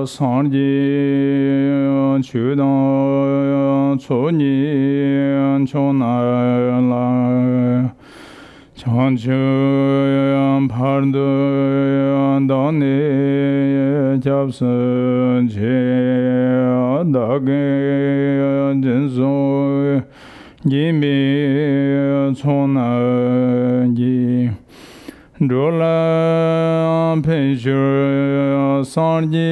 Sanji Chudan Choni Chonala Chanchu Pardu Dani Japsun Che Dagi Jinsu Jimbi Chona Ji Dola Penshu Sanji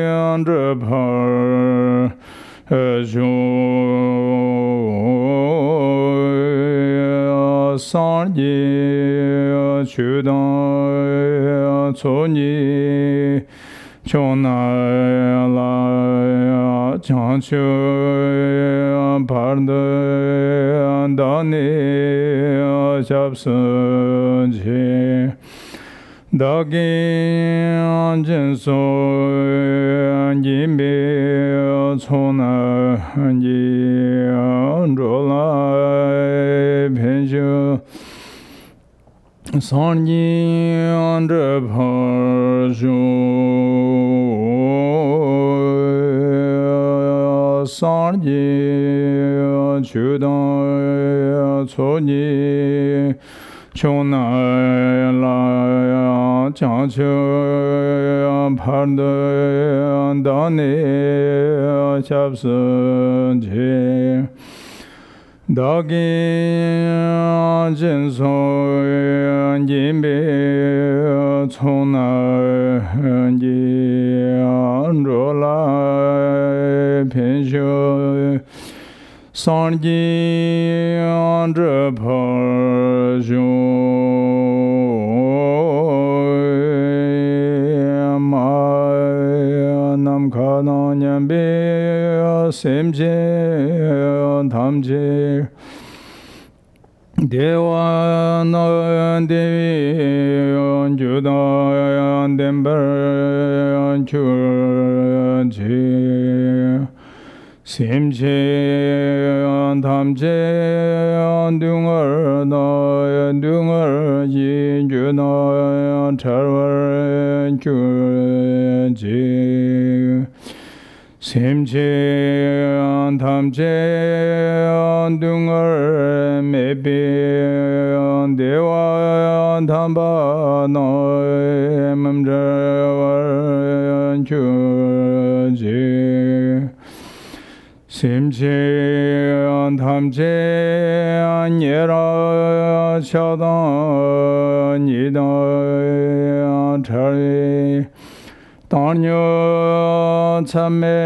Andrepar Sanji Chudan Choni Chonala Chanchu Pardu Dani Japsun Che Dagi Jinsu Jimbi Chona Ji Rola Penshu Sanji Andrepar Sanji Chudan Choni Chonala Chanchu Pardu Dani Japsun Che Dagi Jinsu Jimbi Chona Ji Rola Penshu Sanji Andrepar Namkana Nyambi Semje Tamje Dewa Devi Juda Dember Churji Semje Tamje Dungar Dungar Ji Juda Tarvar Churji Semje Tamje Dungar Mebi Dewa Tamba No Mamdravar Churji Semje Tamje Nyera Chadan Nida Chari Tanyo Chame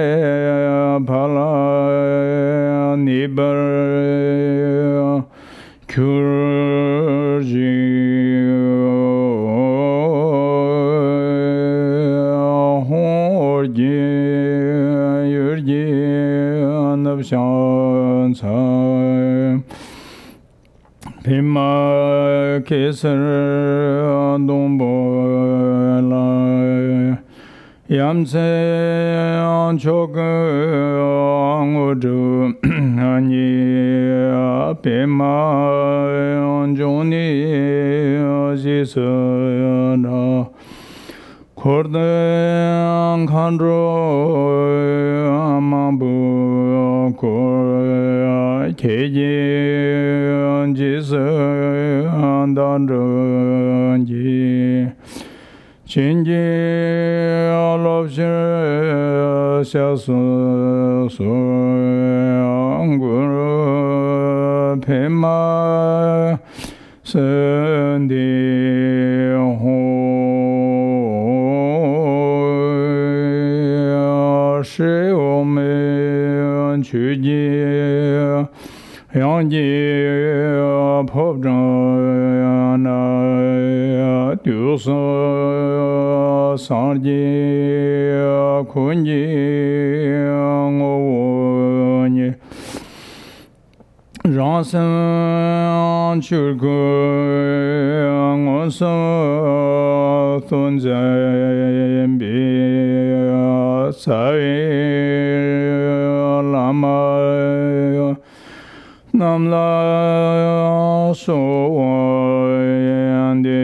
Pala Nibar Kurji Horji Yurji Navshan Cham Pima Kesar Dombola Yamse Chokudu Ani Pima Joni Jisana Kordan Khandro Mambu Kor Keji Jisan Dandranji Chinji Alopshir Shasu Sanguru Pema Sandi Ho Shiome Chuji Yangji Pobjana Duso Sanji Kunji Ngoni Ransan Churku Ngonsan Thunzembi Sai Lama Nam la so yande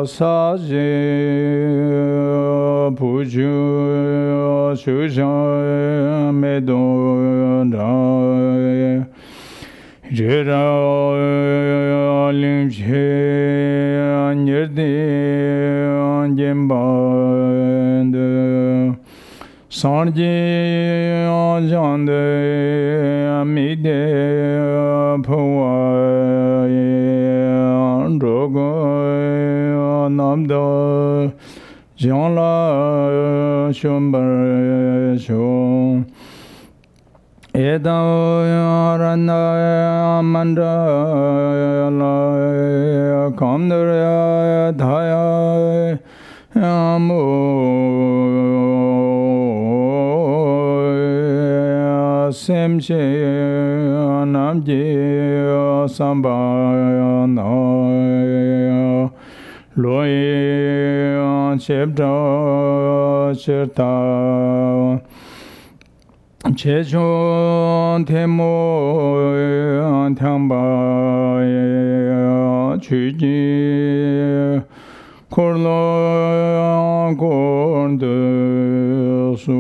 sa je pu ju shu sha me do ra je ra lim che nyer de jem ba de san je jan de mi de phu ro go nam do Jiang la shun bar shun Edao rana manda la kamdara dhaya amu semche namje samba na loye chebda cherta chejon temo thamba chuji korlo gonde so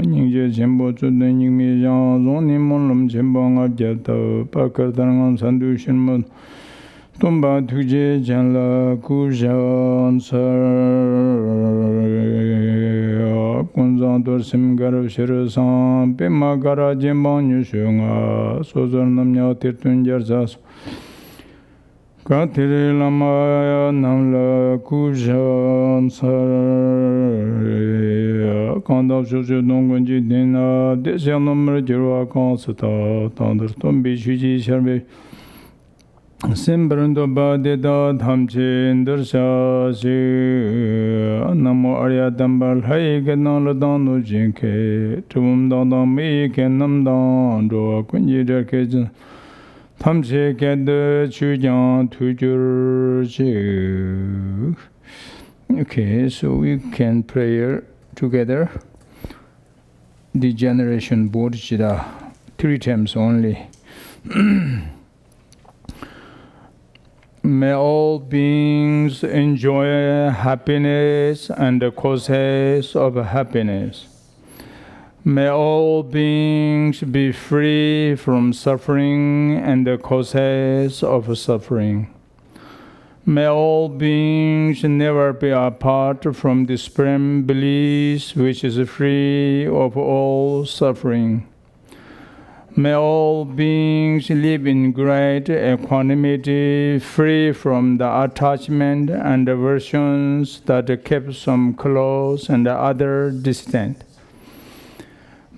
ningje jembo chuden ningmi jan zoni monlam jembo ngabjata pakardanam sandu shinmo Tumba tuje janla kujan sar kunzan dorsim garav shirasan pima gara jimban yushunga sozor namnya tirtun jarzas katiri lama namla kujan sar kandav shushu dongunji dina desya namra jirwa kansata tandir tumbi shuji sharbi Simbrando Badida Dhamche Darsha Namo Arya Dambal Hai Kenan Ladano Jinke Tum Dandam Me Kenam Dando Kunji Darkejan Thamche Ked Chujan Tujur Okay, so we can pray together the generation Bodhichitta 3 times only. May all beings enjoy happiness and the causes of happiness. May all beings be free from suffering and the causes of suffering. May all beings never be apart from the supreme bliss which is free of all suffering. May all beings live in great equanimity, free from the attachment and aversions that keep some close and the other distant.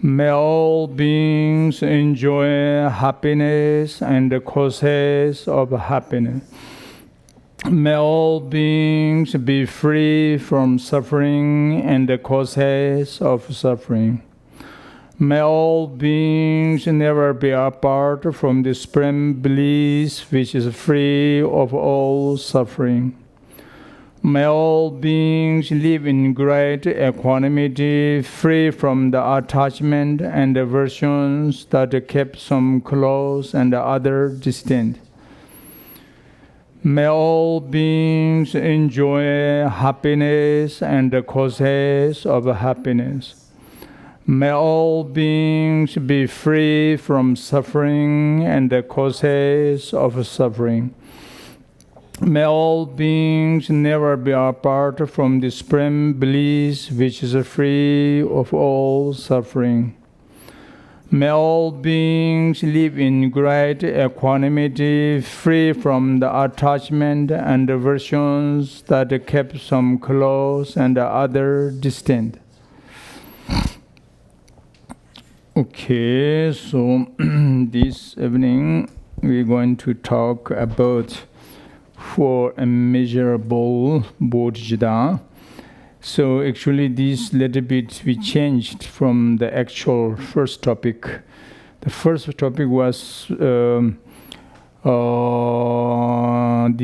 May all beings enjoy happiness and the causes of happiness. May all beings be free from suffering and the causes of suffering. May all beings never be apart from the supreme bliss which is free of all suffering. May all beings live in great equanimity, free from the attachment and aversions that keep some close and the other distant. May all beings enjoy happiness and the causes of happiness. May all beings be free from suffering and the causes of suffering. May all beings never be apart from the supreme bliss which is free of all suffering. May all beings live in great equanimity, free from the attachment and aversions that keep some close and the other distant. Okay, so this evening we're going to talk about 4 immeasurable Bodhichitta. So actually this little bit we changed from the actual first topic. The first topic was the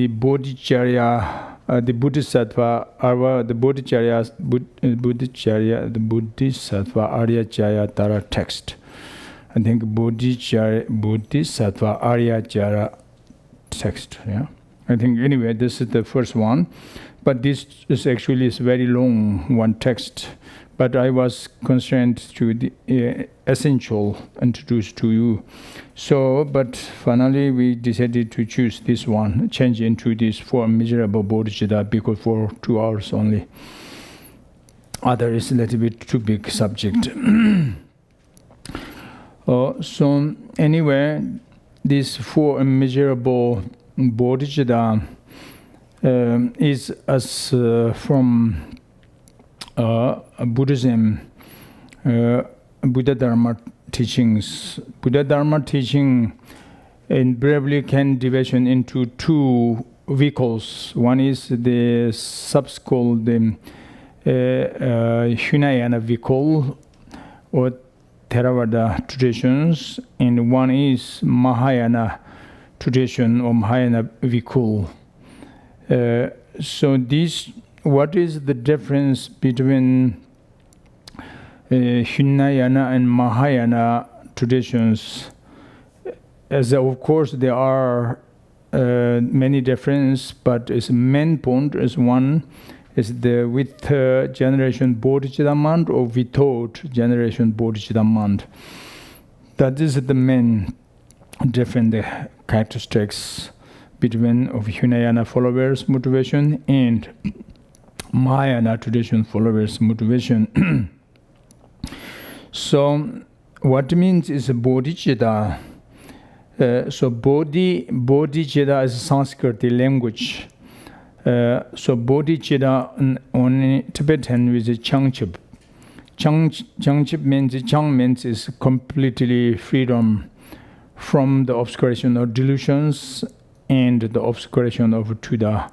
Bodhicharya the Bodhisattva, the Bodhisattva Arya Jaya Tara text. I think Bodhisattva Arya Jaya text. Yeah, I think anyway this is the first one, but this is actually very long one text. But I was concerned to the essential introduced to you. So, but finally we decided to choose this one, change into this Four Immeasurable Bodhichitta, because for 2 hours only. Other is a little bit too big subject. So anyway, this Four Immeasurable Bodhichitta is as from Buddhism, Buddha Dharma teachings. Buddha Dharma teaching invariably can division into 2 vehicles. One is the sub-school, the Hinayana vehicle or Theravada traditions, and one is Mahayana tradition or Mahayana vehicle. So these, what is the difference between Hinayana and Mahayana traditions? As of course there are many differences, but its main point is one is the with generation Bodhichitta mind or without generation Bodhichitta mind. That is the main different characteristics between of Hinayana followers' motivation and Mahayana tradition followers' motivation. So what means is Bodhichitta. So Bodhichitta is Sanskrit language. So Bodhichitta on Tibetan is Changchip. Changchip means, Chang means is completely freedom from the obscuration of delusions and the obscuration of to the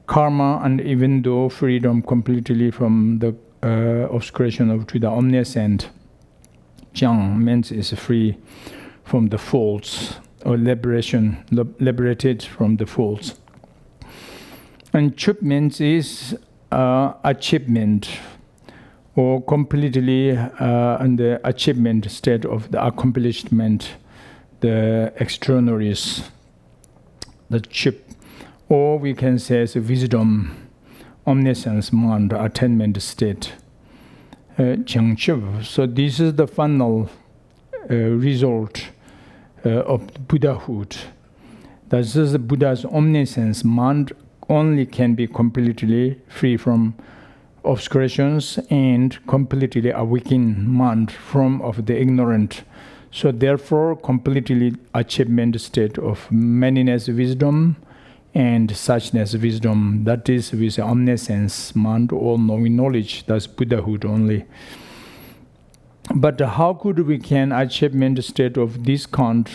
karma, and even though freedom completely from the obscuration of to the omniscient. Chang means is free from the faults or liberated from the faults. And chup means is achievement or completely in the achievement state of the accomplishment, the extraordinaries, the chip. Or we can say it's wisdom, omniscience, mind, attainment state. So this is the final result of Buddhahood. That is the Buddha's omniscience. Mind only can be completely free from obscurations and completely awaken mind from of the ignorant. So therefore, completely achievement state of manyness wisdom and suchness wisdom. That is with omniscience, mind, all knowing knowledge. That's Buddhahood only. But how could we can achievement state of this kind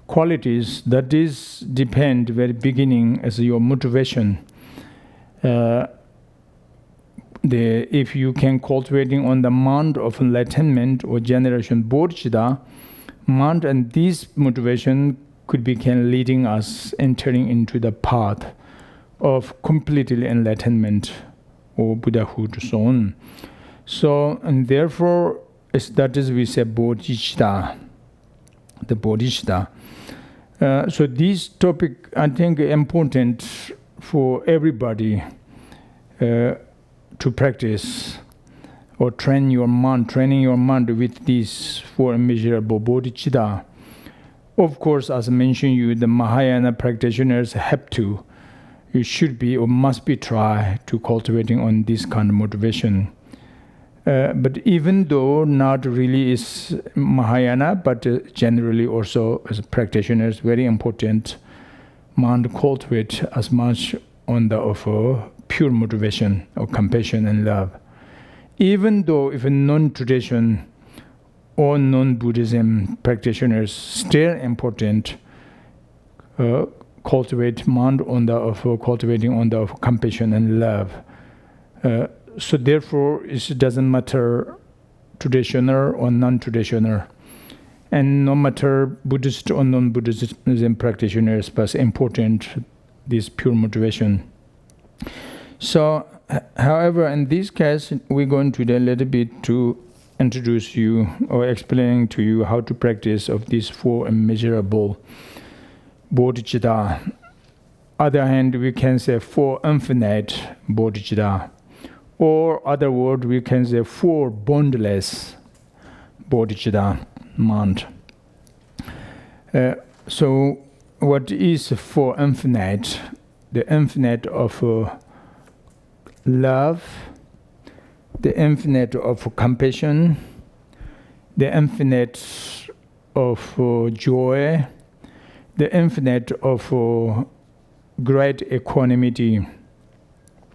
qualities? That is depend very beginning as your motivation. If you can cultivating on the mind of enlightenment or generation Bodhichitta, mind and this motivation could begin leading us entering into the path of completely enlightenment or Buddhahood, so on. So, and therefore, that is we say Bodhichitta, the Bodhichitta. So this topic, I think, important for everybody to practice or training your mind with these Four Immeasurable Bodhichitta. Of course, as I mentioned you, the Mahayana practitioners have to, you should be or must be try to cultivating on this kind of motivation. But even though not really is Mahayana, but generally also as practitioners, very important, mind cultivate as much on the of pure motivation of compassion and love. Even though if a non-tradition or non-Buddhism practitioners still important, cultivate mind on the of cultivating on the of compassion and love. So therefore, it doesn't matter traditional or non-traditional, and no matter Buddhist or non-Buddhism practitioners, but important this pure motivation. So, however, in this case, we're going to a little bit to introduce you or explain to you how to practice of these four immeasurable Bodhichitta. Other hand, we can say four infinite Bodhichitta. Or other word, we can say four boundless Bodhichitta mind. So, what is four infinite? The infinite of love, the infinite of compassion, the infinite of joy, the infinite of great equanimity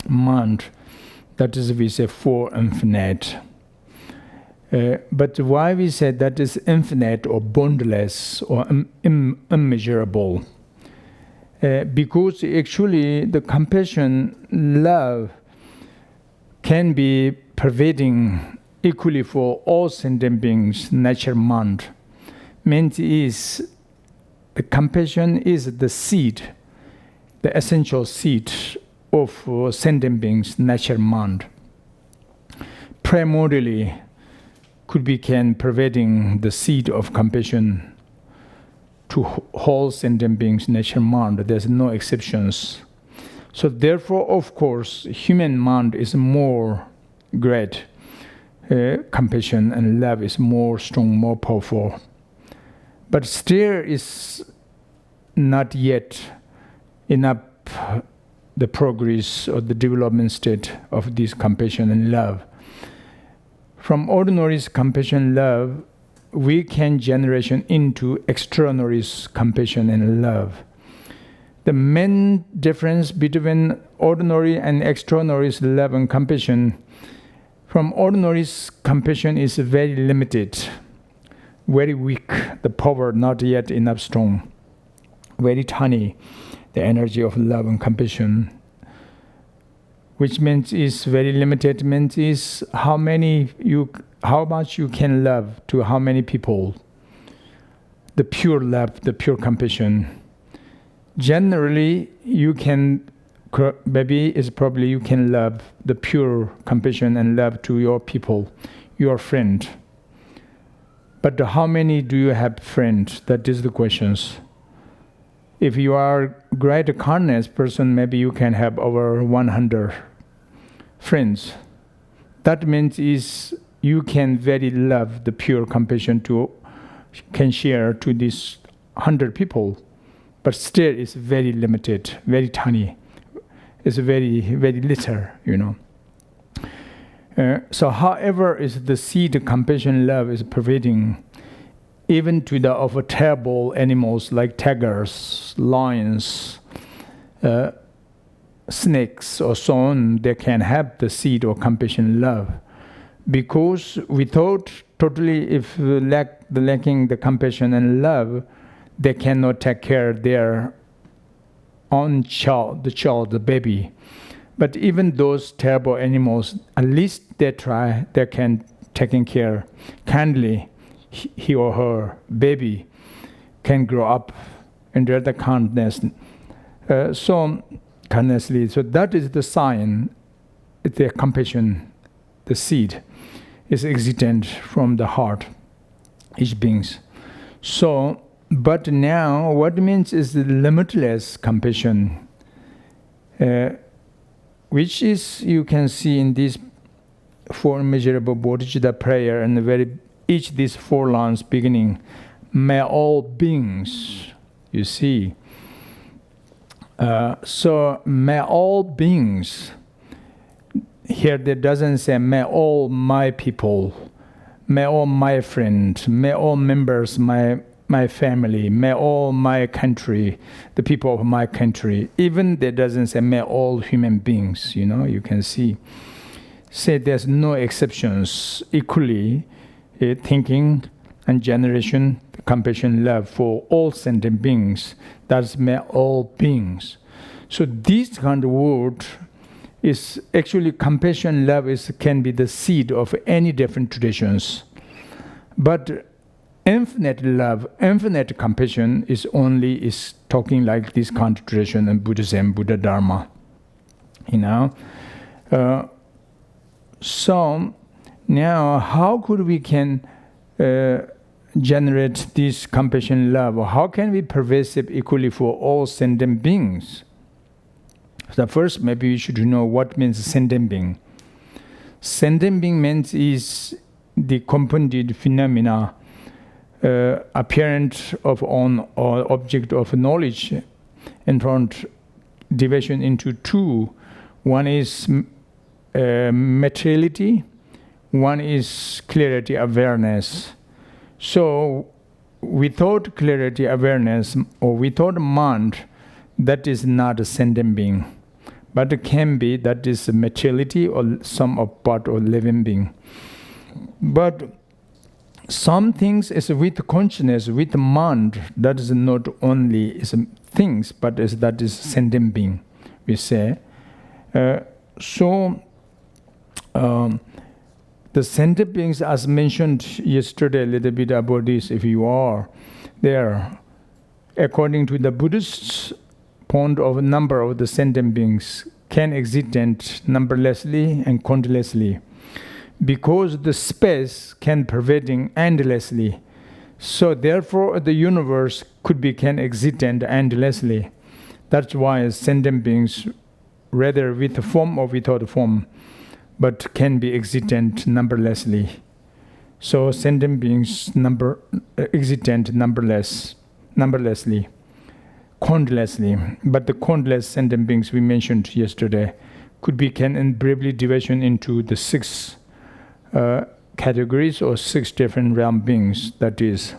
mind. That is, we say four infinite. But why we say that is infinite or boundless or immeasurable? Because actually the compassion, love can be pervading equally for all sentient beings, nature, mind. Means is the compassion is the seed, the essential seed of sentient beings, nature, mind. Primordially could be pervading the seed of compassion to whole sentient beings, nature, mind. There's no exceptions. So therefore, of course, human mind is more great. Compassion and love is more strong, more powerful. But still is not yet enough the progress or the development state of this compassion and love. From ordinary compassion love, we can generation into extraordinary compassion and love. The main difference between ordinary and extraordinary love and compassion, from ordinary compassion is very limited, very weak, the power not yet enough strong, very tiny, the energy of love and compassion, which means is very limited, means is how much you can love to how many people. The pure love, the pure compassion. Generally, you can, probably you can love the pure compassion and love to your people, your friend. But how many do you have friends? That is the questions. If you are great kindness person, maybe you can have over 100 friends. That means is you can very love the pure compassion can share to these 100 people, but still it's very limited, very tiny. It's very, very little, So however is the seed compassion love is pervading even to the of terrible animals like tigers, lions, snakes or so on, they can have the seed or compassion love. Because without totally, if lacking the compassion and love, they cannot take care of their own child, the baby. But even those terrible animals, at least they try, they can taking care kindly. He or her baby can grow up under the kindness. Kindnessly. So that is the sign, the compassion, the seed is existent from the heart, each beings. So, but now what it means is the limitless compassion, which is, you can see in this four immeasurable Bodhichitta prayer, and each these four lines beginning, may all beings, you see. So may all beings, here there doesn't say may all my people, may all my friends, may all members my family, may all my country, the people of my country. Even there doesn't say may all human beings, you can see. Say there's no exceptions, equally thinking and generation, compassion, love for all sentient beings. That's may all beings. So this kind of word is actually compassion, love can be the seed of any different traditions. But infinite love, infinite compassion is talking like this kind of tradition in Buddhism, Buddha Dharma. you know. So now, how could we can generate this compassion love? How can we pervasive equally for all sentient beings? So first, maybe we should know what means sentient being. Sentient being means is the compounded phenomena apparent of on or object of knowledge, and found division into two. One is materiality, one is clarity awareness. So without clarity awareness or without mind, that is not a sentient being, but it can be that is materiality or some of part of living being. But some things is with consciousness, with mind, that is not only is things, but that is sentient being, we say. The sentient beings, as mentioned yesterday a little bit about this, if you are there, according to the Buddhist point of number of the sentient beings can exist numberlessly and countlessly, because the space can pervading endlessly. So therefore the universe can exist endlessly. That's why sentient beings, rather with form or without form, but can be existent numberlessly. So sentient beings existent numberlessly, countlessly. But the countless sentient beings we mentioned yesterday can briefly division into the 6 categories or 6 different realm beings. That is.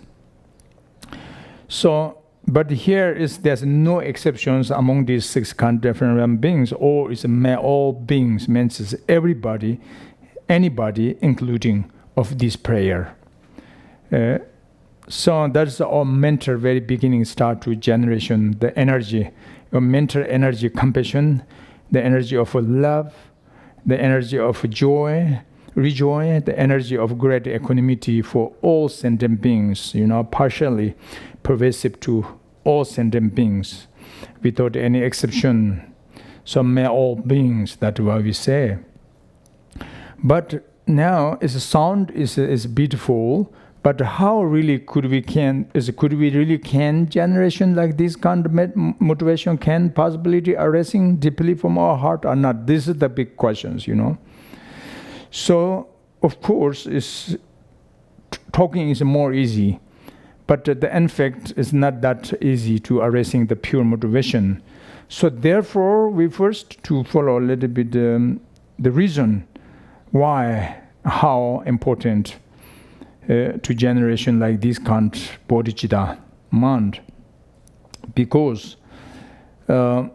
So, but there's no exceptions among these 6 different realm beings. All is all beings, means everybody, anybody, including of this prayer. So that's our mental very beginning start to generation, the energy, your mental energy, compassion, the energy of love, the energy of joy, the energy of great equanimity for all sentient beings, partially pervasive to all sentient beings, without any exception. So may all beings, that's what we say. But now, sound is beautiful, but how really could we really generation like this kind of motivation can possibility arising deeply from our heart or not? This is the big questions, So, of course, talking is more easy, but the effect is not that easy to arising the pure motivation. So therefore, we first to follow a little bit the reason why, how important to generation like this kind Bodhichitta mind. Because I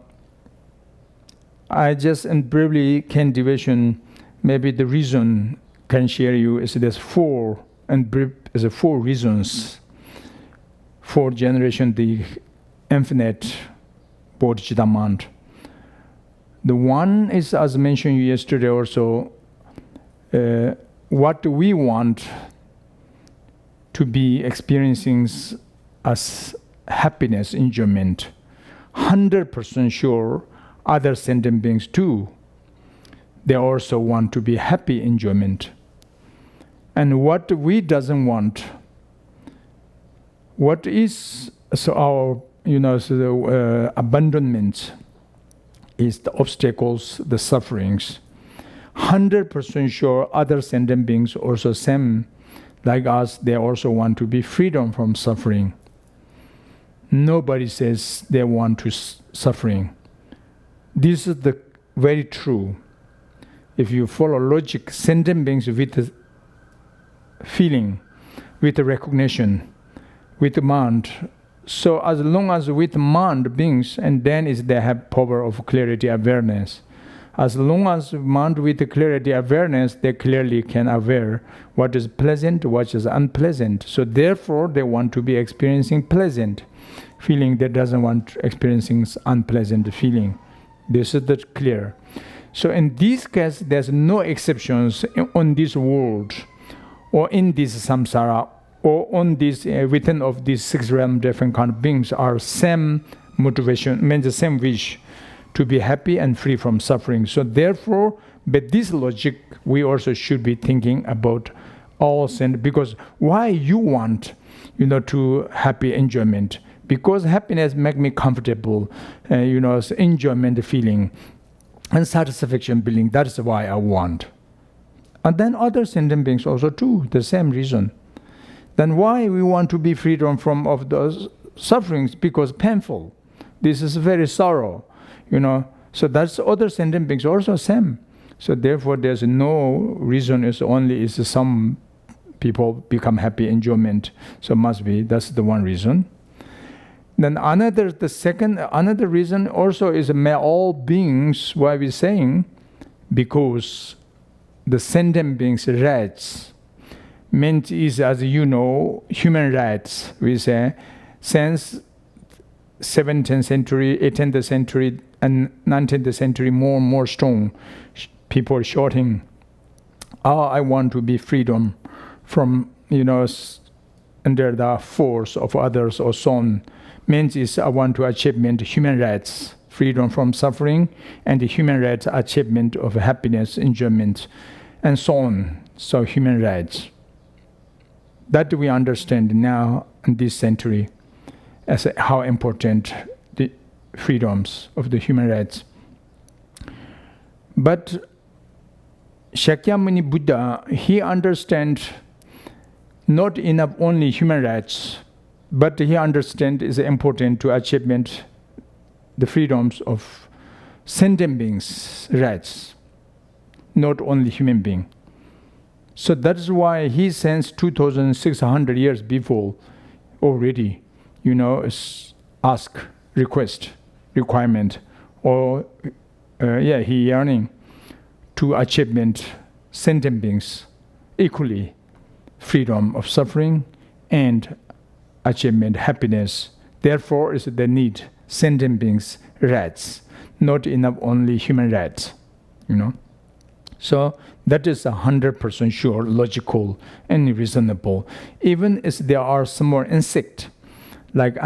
just briefly can division. Maybe the reason can share you is there's 4 reasons for generation the infinite Bodhichitta mind. The one is, as mentioned yesterday also, what we want to be experiencing as happiness, enjoyment. 100% sure other sentient beings too, they also want to be happy enjoyment. And what we doesn't want, what is our abandonment is the obstacles, the sufferings. 100% sure other sentient beings also same like us, they also want to be freedom from suffering. Nobody says they want to suffering. This is the very true. If you follow logic, sentient beings with the feeling, with the recognition, with the mind. So as long as with mind beings, and then they have power of clarity awareness. As long as mind with the clarity awareness, they clearly can aware what is pleasant, what is unpleasant. So therefore, they want to be experiencing pleasant feeling. They doesn't want experiencing unpleasant feeling. This is the clear. So in this case, there's no exceptions on this world, or in this samsara, or on this within of these 6 realm different kind of beings are same motivation, means the same wish to be happy and free from suffering. So therefore, with this logic, we also should be thinking about all sentient, because why you want, to happy enjoyment? Because happiness make me comfortable, enjoyment feeling and satisfaction feeling. That is why I want. And then other sentient beings also too, the same reason. Then why we want to be freedom from of those sufferings? Because painful. This is very sorrow, So that's other sentient beings also same. So therefore, there's no reason. Is some people become happy enjoyment. So must be, that's the one reason. Then another reason also is, may all beings, why we're saying, because the sentient beings' rights meant is, as you know, human rights, we say, since 17th century, 18th century, and 19th century, more and more strong. People shouting, I want to be freedom from, under the force of others or so on. Means is I want to achievement human rights, freedom from suffering, and the human rights achievement of happiness, enjoyment, and so on. So human rights. That we understand now in this century as how important the freedoms of the human rights. But Shakyamuni Buddha, he understands not enough only human rights, but he understands it's important to achievement the freedoms of sentient beings' rights, not only human being. So that's why he since 2,600 years before already, ask, request, requirement, or he yearning to achievement sentient beings equally freedom of suffering and achievement happiness. Therefore, is the need sentient beings rights, not enough only human rights. So that is 100% sure, logical, and reasonable. Even if there are some more insects, like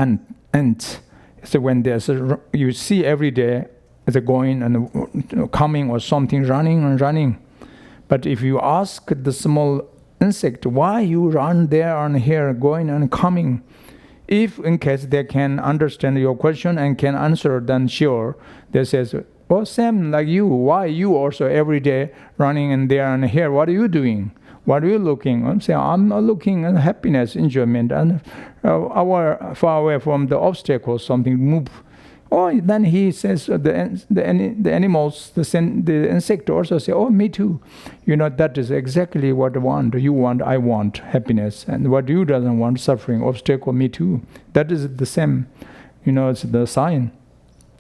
ants, so when there's you see every day they're going and coming or something, running and running. But if you ask the small insect, why you run there and here, going and coming, if in case they can understand your question and can answer, then sure, they says, same like you. Why you also every day running in there and here? What are you doing? What are you looking? I'm saying I'm not looking at happiness, enjoyment, and far away from the obstacles, something move. Then he says the animals, the insect also say, me too. That is exactly what I want. You want, I want happiness, and what you doesn't want, suffering, obstacle, me too. That is the same. It's the sign.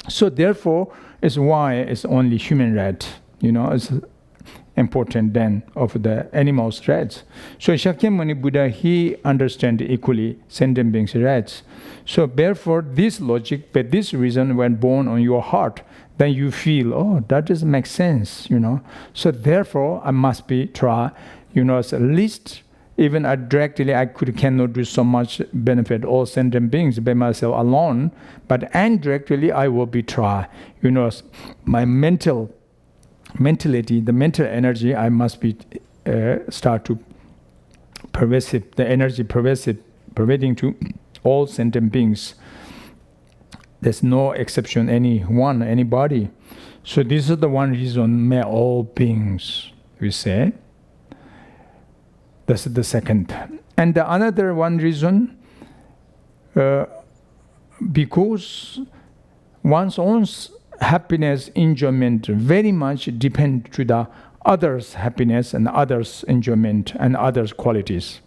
So therefore, it's why it's only human right. It's important then of the animals' rights. So Shakyamuni Buddha, he understands equally sentient beings' rights. So therefore, this logic, but this reason, when born on your heart, then you feel, that doesn't make sense, So therefore, I must be try, at least even directly I cannot do so much benefit all sentient beings by myself alone, but indirectly I will be try, my mentality, the mental energy, I must be start to pervasive, the energy pervading to all sentient beings. There's no exception, anybody. So this is the one reason, may all beings, we say. That's the second. And the another one reason, because one's own happiness, enjoyment very much depend to the others' happiness and others' enjoyment and others' qualities.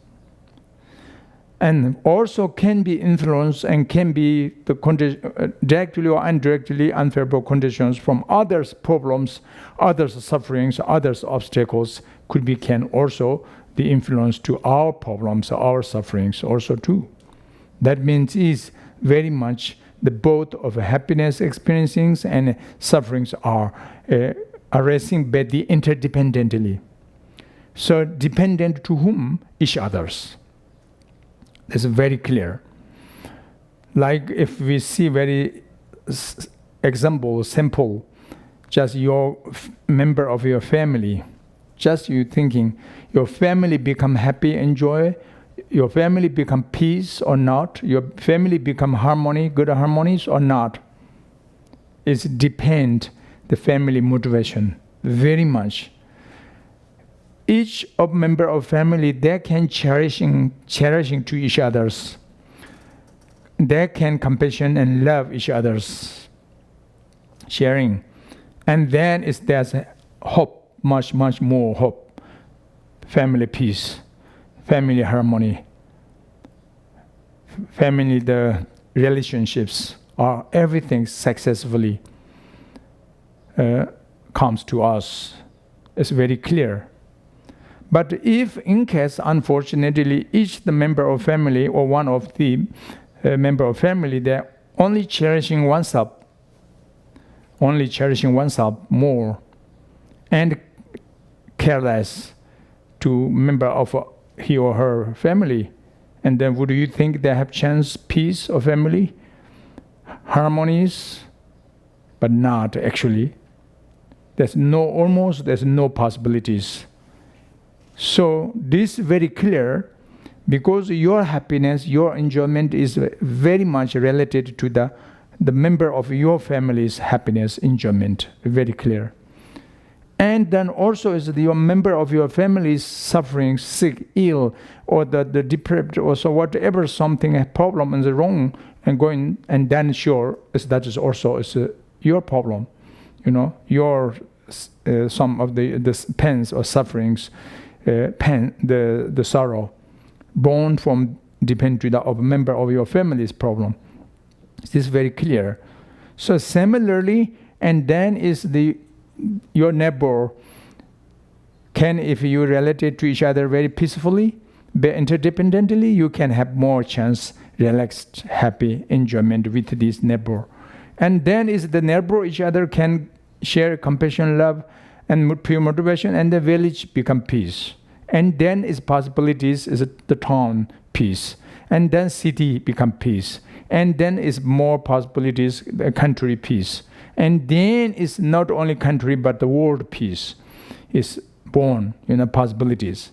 And also can be influenced and can be the directly or indirectly unfavorable conditions from others' problems, others' sufferings, others' obstacles can also the influence to our problems, our sufferings also too. That means is very much the both of happiness experiencings and sufferings are arising but interdependently. So dependent to whom? Each others. That's very clear. Like if we see very example, simple, just your member of your family. Just you thinking, your family become happy and joy, your family become peace or not, your family become harmony, good harmonies or not. It depends the family motivation very much. Each of member of family, they can cherishing to each others. They can compassion and love each others, sharing. And then there's hope, much more hope. Family peace, family harmony, family the relationships, are everything successfully comes to us. It's very clear. But if in case, unfortunately, each the member of family or one of the member of family, they're only cherishing oneself more, and careless to member of he or her family, and then would you think they have chance, peace of family, harmonies? But not actually. There's no possibilities. So this is very clear, because your happiness, your enjoyment is very much related to the member of your family's happiness, enjoyment, very clear. And then also is your member of your family is suffering, sick, ill, or the deprived, or so whatever, something, a problem is wrong and going, and then sure, that is also your problem, your some of the pains or sufferings, pain, the sorrow, born from depend to the of member of your family's problem. This is very clear. So similarly, and then is your neighbor can, if you relate to each other very peacefully, but interdependently, you can have more chance, relaxed, happy enjoyment with this neighbor. And then is the neighbor each other can share compassion, love, and pure motivation, and the village become peace. And then is possibilities is the town peace, and then city become peace, and then is more possibilities country peace, and then is not only country but the world peace is born, possibilities.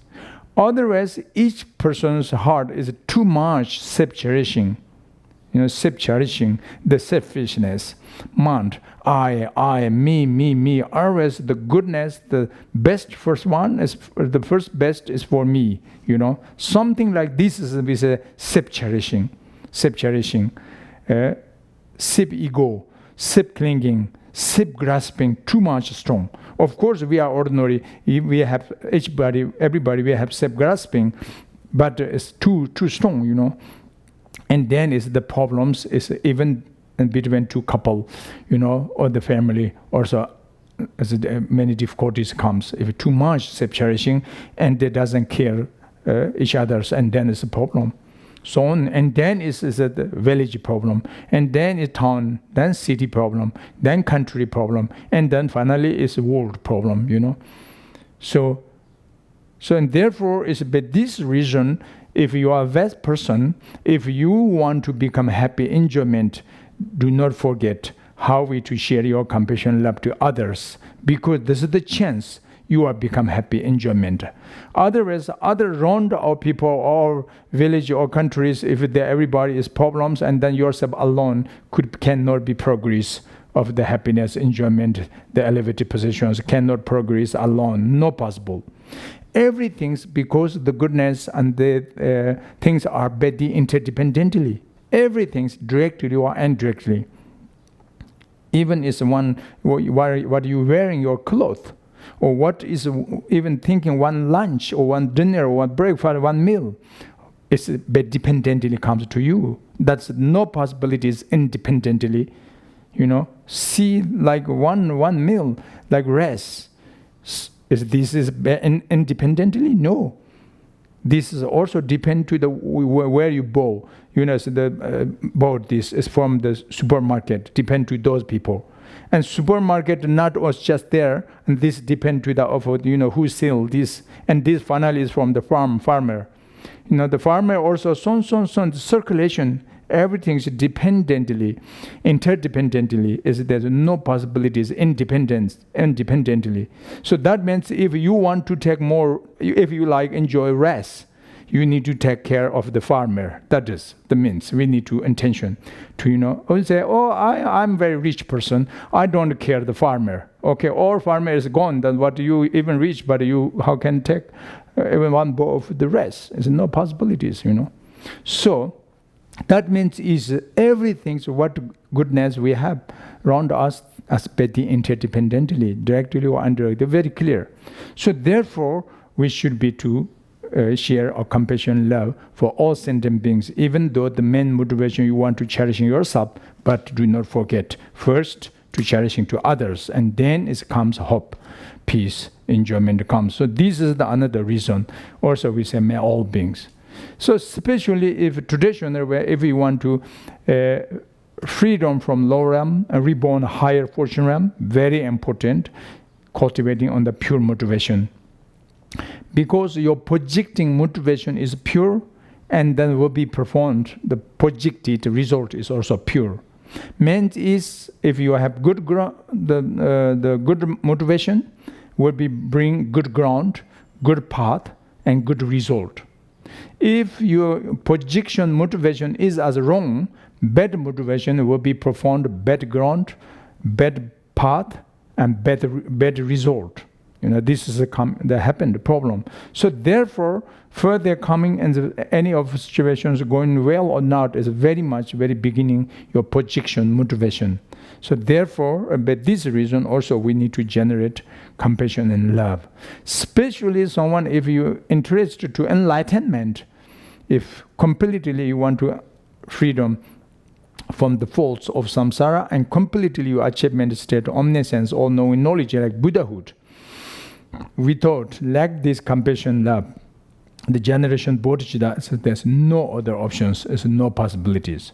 Otherwise, each person's heart is too much self-cherishing, self-cherishing, the selfishness, mind, I, me, always the goodness, the best first one is, the first best is for me, Something like this is a self-cherishing, self-ego, self-clinging, self-grasping, too much strong. Of course, we are ordinary, we have, everybody, we have self-grasping, but it's too strong, And then is the problems is even between two couple, or the family also, as many difficulties comes if too much self-cherishing and they doesn't care each others, and then it's a problem. So on, and then is a village problem, and then a town, then city problem, then country problem, and then finally is a world problem, So and therefore is by this reason, if you are that person, if you want to become happy enjoyment, do not forget how we to share your compassion love to others, because this is the chance you are become happy enjoyment. Otherwise, other round of people or village or countries, if everybody is problems, and then yourself alone cannot be progress of the happiness, enjoyment, the elevated positions, cannot progress alone, no possible. Everything's because the goodness and the things are bedi interdependently. Everything's directly or indirectly. Even is one, what you wearing your clothes, or what is even thinking one lunch or one dinner or one breakfast, one meal, it's dependently comes to you. That's no possibilities independently, See like one meal, like rest. This is independently? No. This is also depend to the where you buy. So the bought this is from the supermarket. Depend to those people, and supermarket not was just there. And this depend to the offer. Who sell this, and this finally is from the farmer. The farmer also son the circulation everything's dependently, interdependently, there's no possibilities independently. So that means if you want to take more, if you enjoy rest, you need to take care of the farmer. That is the means. We need to intention to, say, I'm very rich person. I don't care the farmer. Okay, all farmer is gone. Then what you even rich, but how can take even one bowl of the rest? There's no possibilities, So that means is everything, so what goodness we have around us as petty interdependently, directly or indirectly, very clear. So therefore, we should be to share our compassion, love for all sentient beings, even though the main motivation you want to cherishing yourself, but do not forget first to cherishing to others, and then it comes hope, peace, enjoyment comes. So this is another reason. Also, we say may all beings. So especially if traditional way, if you want to freedom from low realm and reborn higher fortune realm, very important, cultivating on the pure motivation. Because your projecting motivation is pure, and then will be performed, the projected result is also pure. Meant is if you have good the good motivation will be bring good ground, good path, and good result. If your projection motivation is as wrong, bad motivation will be performed bad ground, bad path, and bad result. This is the problem. So therefore, further coming in any of situations going well or not is very beginning your projection motivation. So therefore, by this reason also we need to generate compassion and love. Especially someone, if you're interested to enlightenment, if completely you want to freedom from the faults of samsara and completely you achievement state omniscience, all-knowing knowledge like Buddhahood, without lack this compassion, love, the generation Bodhichitta, so there's no other options, there's no possibilities.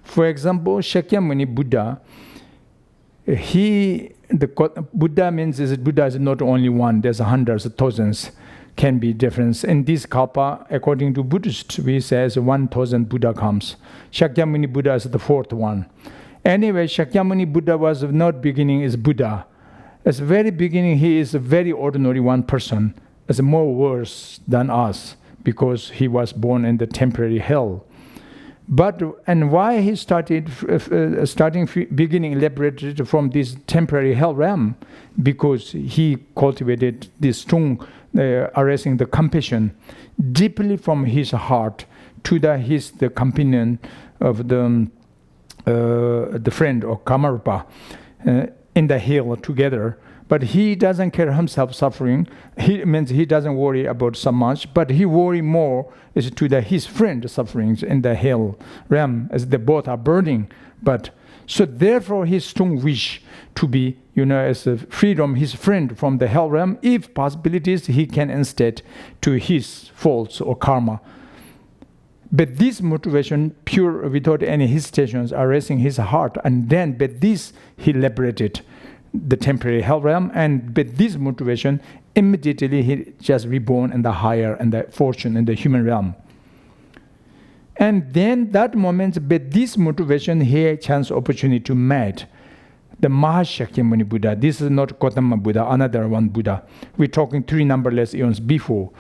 For example, Shakyamuni Buddha, Buddha means Buddha is not only one, there's hundreds, thousands, can be different. In this kalpa, according to Buddhists, we say 1,000 Buddha comes. Shakyamuni Buddha is the fourth one. Anyway, Shakyamuni Buddha was not beginning as Buddha. At the very beginning, he is a very ordinary one person. It's more worse than us because he was born in the temporary hell. And why he beginning liberated from this temporary hell realm? Because he cultivated this strong, arising the compassion deeply from his heart to the companion of the friend or Kamarpa. In the hill together, but he doesn't care himself suffering. He doesn't worry about so much, but he worry more is to his friend sufferings in the hell realm as they both are burning. But so therefore his strong wish to be, as a freedom, his friend from the hell realm, if possibilities he can instead to his faults or karma. But this motivation, pure without any hesitations, arising his heart, and then but this he liberated the temporary hell realm, and but this motivation immediately he just reborn in the higher and the fortune in the human realm. And then that moment, but this motivation he chance opportunity to meet the Shakyamuni Buddha. This is not Gautama Buddha, another one Buddha. We're talking 3 numberless eons before.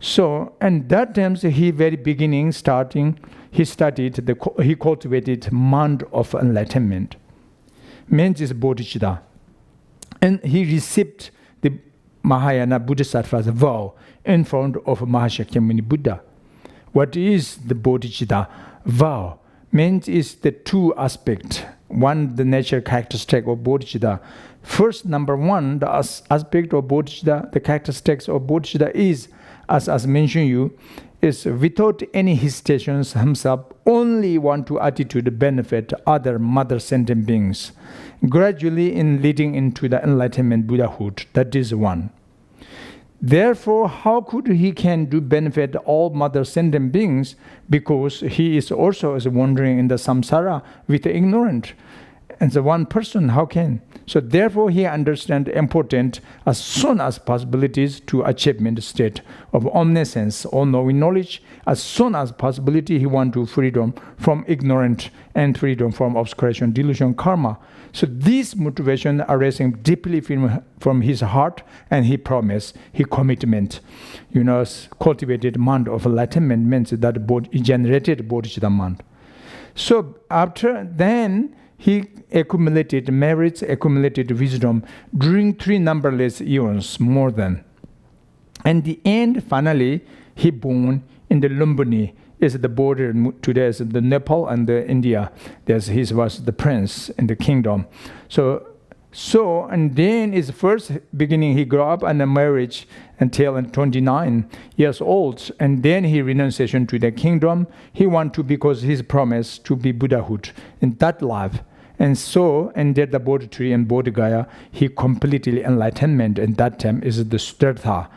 So, and that times he very beginning he cultivated mind of enlightenment. Means is Bodhichitta. And he received the Mahayana Bodhisattva's vow in front of Shakyamuni Buddha. What is the Bodhichitta vow? Means is the 2 aspects. One, the nature characteristic of Bodhichitta. First, number 1, the aspect of Bodhichitta, the characteristics of Bodhichitta is, as mentioned is without any hesitations himself, only want to attitude benefit other mother sentient beings, gradually in leading into the enlightenment Buddhahood. That is one. Therefore, how could he can do benefit all mother sentient beings? Because he is also wandering in the samsara with the ignorant. And the one person, how can? So therefore he understands important as soon as possibilities to achievement state of omniscience, all-knowing knowledge. As soon as possibility, he want to freedom from ignorance and freedom from obscuration, delusion, karma. So this motivation arising deeply from his heart, and he promise, he commitment, cultivated mind of enlightenment means that he generated Bodhichitta mind. So after then, he accumulated merits, accumulated wisdom during 3 numberless eons, more than. And the end, finally, he born in the Lumbini, is the border today is the Nepal and the India. He was the prince in the kingdom. So and then his first beginning, he grew up in a marriage until 29 years old, and then he renunciation to the kingdom. He want to, because his promise to be Buddhahood in that life. And so ended the Bodhi tree and Bodhigaya, he completely enlightenment, and that time is the Stirtha,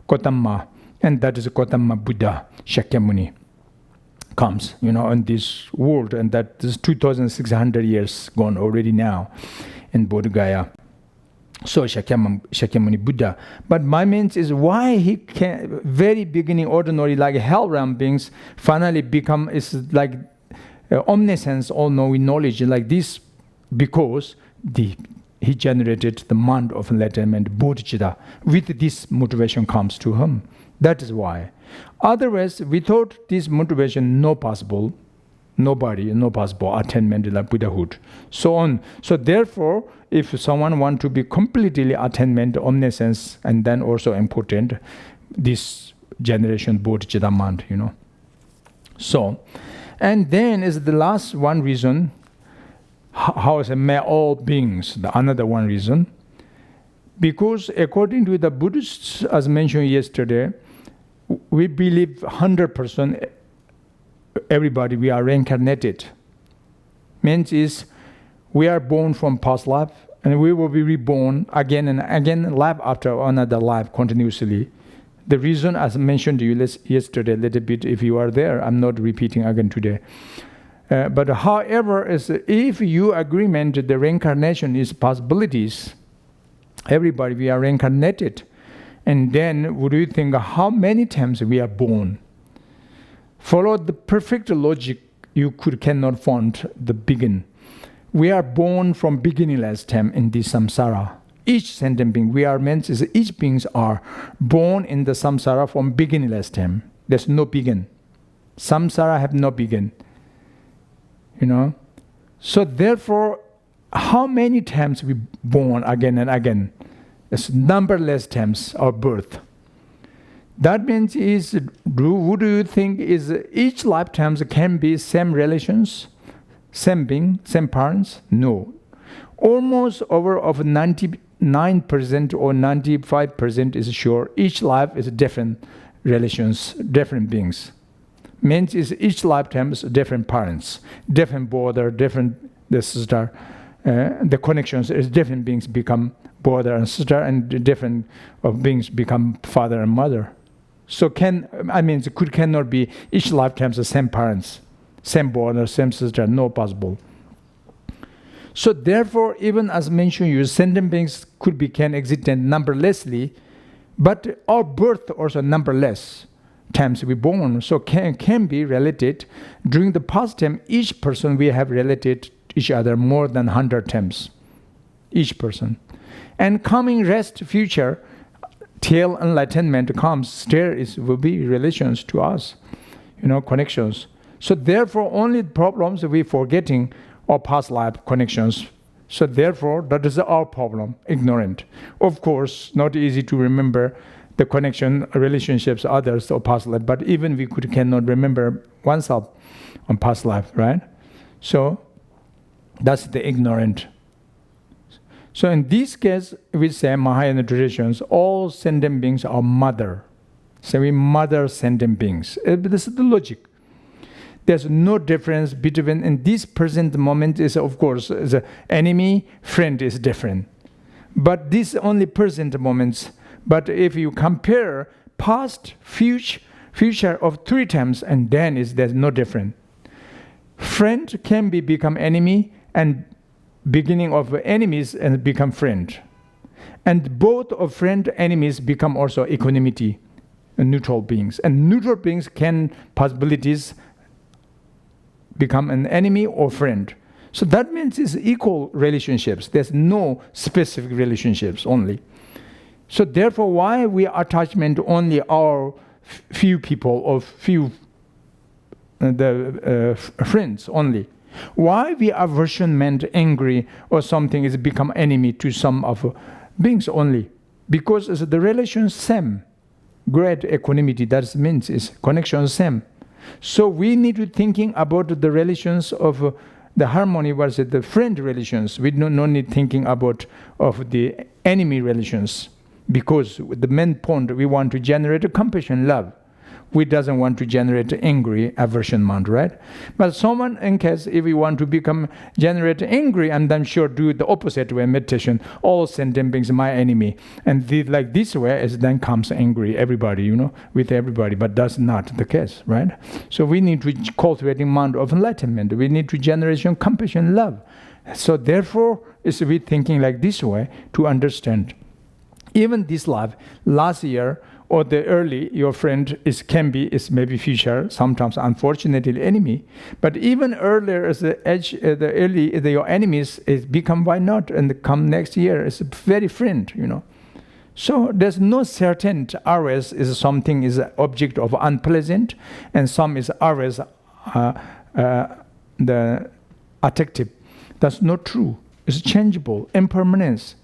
Gautama, and that is Gautama Buddha, Shakyamuni comes, in this world, and that is 2,600 years gone already now in Bodhigaya. So Shakyamuni Buddha. But my means is why he can, very beginning ordinary, like hell realm beings, finally become, is like omniscience, all-knowing knowledge like this, because he generated the mind of enlightenment, Bodhichitta. With this motivation comes to him. That is why. Otherwise, without this motivation, no possible attainment like Buddhahood. So on. So therefore, if someone want to be completely attainment, omniscience, and then also important, this generation Bodhichitta mind, So, and then is the last one reason, how is it, may all beings, another one reason. Because according to the Buddhists, as mentioned yesterday, we believe 100% everybody, we are reincarnated. Means is, we are born from past life, and we will be reborn again and again, life after another life, continuously. The reason, as mentioned to you yesterday a little bit, if you are there, I'm not repeating again today. But however, is if you agreement the reincarnation is possibilities, everybody, we are reincarnated. And then, would you think how many times we are born? Follow the perfect logic, you cannot find the begin. We are born from beginningless time in this samsara. Each sentient being, we are meant is each beings are born in the samsara from beginningless time. There's no begin. Samsara have no begin. So therefore, how many times we born again and again? It's numberless times of birth. That means what do you think is each lifetime can be same relations, same being, same parents? No. Almost over of 99% or 95% is sure each life is different relations, different beings. Means is each lifetime is different parents, different brother, different the sister. The connections is different beings become brother and sister, and different of beings become father and mother. So cannot be each lifetime the same parents, same brother, same sister, no possible. So therefore, even as mentioned, sentient beings can exist numberlessly, but our birth also numberless times we born. So can be related. During the past time, each person we have related each other more than 100 times, each person. And coming rest future, till enlightenment comes, there will be relations to us, connections. So therefore, only problems we forgetting our past life connections. So therefore, that is our problem, ignorant. Of course, not easy to remember the connection, relationships, others, or past life, but even we cannot remember oneself on past life, right? So that's the ignorant. So in this case, we say Mahayana traditions, all sentient beings are mother. So we mother sentient beings. This is the logic. There's no difference between, in this present moment is, of course, the enemy, friend is different. But these only present moments. But if you compare past, future of 3 times, and then there's no difference. Friend can become enemy, and beginning of enemies and become friend. And both of friend enemies become also equanimity, neutral beings. And neutral beings can possibilities become an enemy or friend. So that means it's equal relationships. There's no specific relationships only. So therefore, why we attachment only our few people or few friends only? Why we aversionment, angry or something is become enemy to some of beings only? Because the relation same, great equanimity. That means is connection same. So we need to thinking about the relations of the harmony versus the friend relations. We no need thinking about of the enemy relations, because the main point we want to generate a compassion, love. We doesn't want to generate angry aversionment, right? But someone, in case if we want to become generate angry, and I'm sure do the opposite way meditation, all sentient beings my enemy, and like this way is then comes angry everybody, with everybody. But that's not the case, right? So we need to cultivating mind of enlightenment. We need to generation compassion, love. So therefore, is we thinking like this way to understand. Even this life, last year or the early, your friend is maybe future, sometimes unfortunately enemy. But even earlier as the edge, your enemies is become why not, and come next year is very friend, So there's no certain always is something is object of unpleasant, and some is always the attractive. That's not true. It's changeable, impermanence.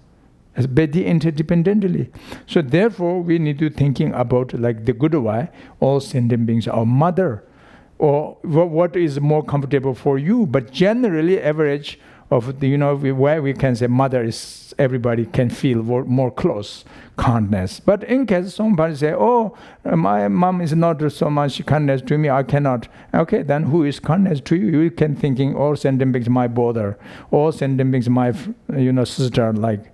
As Bedi interdependently. So therefore, we need to thinking about like the good way, all sentient beings are mother, or what is more comfortable for you. But generally, average of the where we can say mother is everybody can feel more close kindness. But in case somebody say, oh, my mom is not so much kindness to me, I cannot. Okay, then who is kindness to you? You can thinking all sentient beings my brother, all sentient beings my sister, like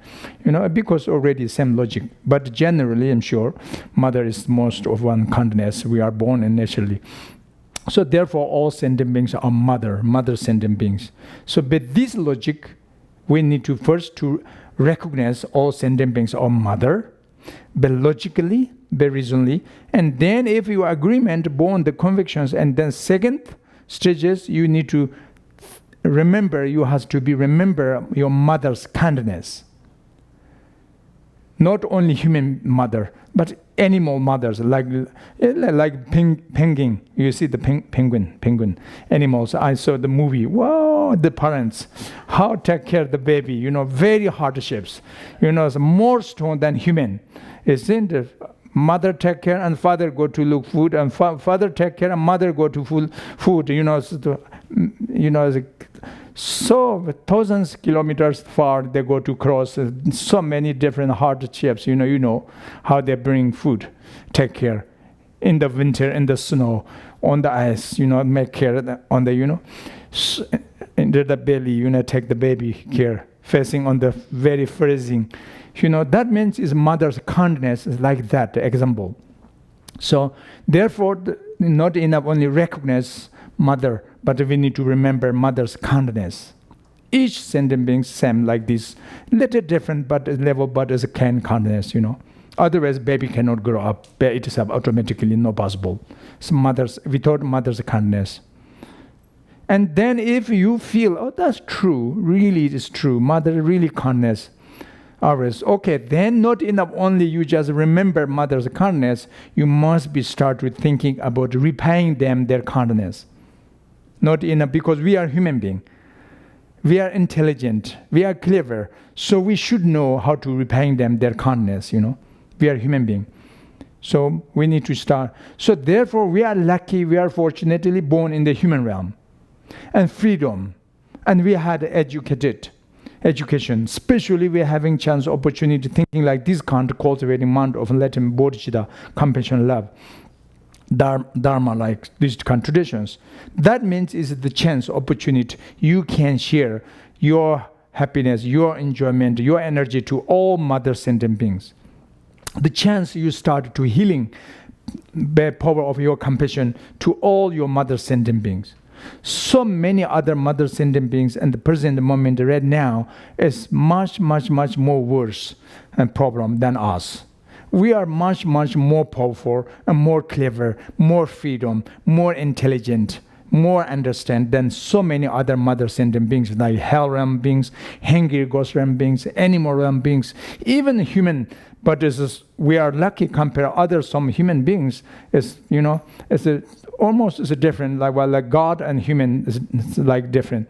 because already same logic. But generally, I'm sure mother is most of one kindness. We are born and naturally. So therefore, all sentient beings are mother sentient beings. So with this logic, we need to first to recognize all sentient beings are mother, but logically, but reasonably, and then if you agreement, born the convictions, and then second stages, you need to remember. You have to remember your mother's kindness. Not only human mother, but animal mothers, like penguin. You see the penguin animals. I saw the movie. Wow, the parents, how take care of the baby. Very hardships. More strong than human. Isn't the mother take care and father go to look food, and father take care and mother go to food. So thousands of kilometers far they go to cross so many different hardships. How they bring food, take care in the winter, in the snow, on the ice. Make care on the into the belly. Take the baby care, facing on the very freezing. That means is mother's kindness is like that example. So therefore, not enough only recognize mother, but we need to remember mother's kindness. Each sentient being same like this, little different but level, but as a kindness. Otherwise, baby cannot grow up by itself automatically, not possible. So without mother's kindness. And then if you feel, oh, that's true, really it is true, mother really kindness. Always, okay, then not enough only you just remember mother's kindness, you must be start with thinking about repaying them their kindness. Not enough, because we are human beings. We are intelligent. We are clever. So we should know how to repay them their kindness, We are human beings. So we need to start. So therefore, we are lucky. We are fortunately born in the human realm. And freedom. And we had education. Especially we are having chance, opportunity, thinking like this kind, cultivating mind of enlightenment, Bodhichitta, compassion, love. Dharma, like these kind of traditions. That means is the chance, opportunity you can share your happiness, your enjoyment, your energy to all mother sentient beings. The chance you start to healing by power of your compassion to all your mother sentient beings. So many other mother sentient beings and the present moment right now is much, much, much more worse and problem than us. We are much, much more powerful and more clever, more freedom, more intelligent, more understand than so many other mother sentient beings like hell realm beings, hangry ghost realm beings, animal realm beings, even human. But we are lucky compared to other some human beings. It's almost is a different like God and human is like different.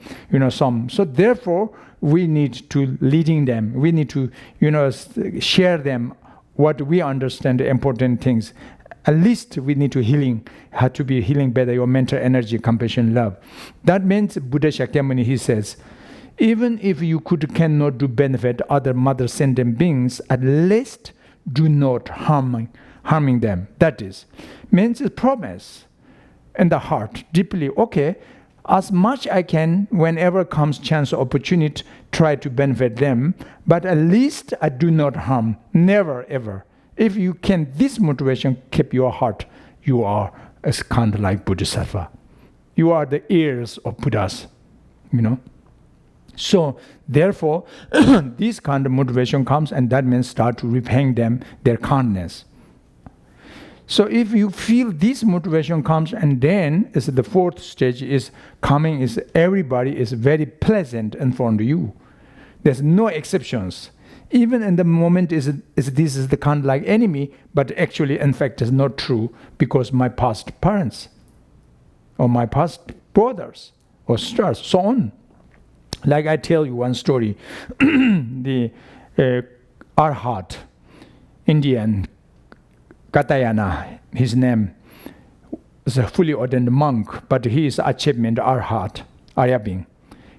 Some. So therefore we need to leading them. We need to share them what we understand the important things. At least we need to have to be healing better your mental energy, compassion, love. That means Buddha Shakyamuni, he says, even if you cannot do benefit other mother sentient beings, at least do not harming them. That means a promise in the heart, deeply, okay, as much I can, whenever comes chance or opportunity, try to benefit them, but at least I do not harm, never ever. If you can, this motivation keep your heart, you are as kind of like Bodhisattva. You are the ears of Buddhas, So therefore, this kind of motivation comes, and that means start to repaying them their kindness. So if you feel this motivation comes, and then is the fourth stage is coming, is everybody is very pleasant in front of you. There's no exceptions. Even in the moment this is the kind of like enemy, but actually in fact is not true, because my past parents or my past brothers or sisters, so on. Like I tell you one story, the Arhat, Indian, Katayana, his name is a fully ordained monk, but he is achievement Arhat, Arya being.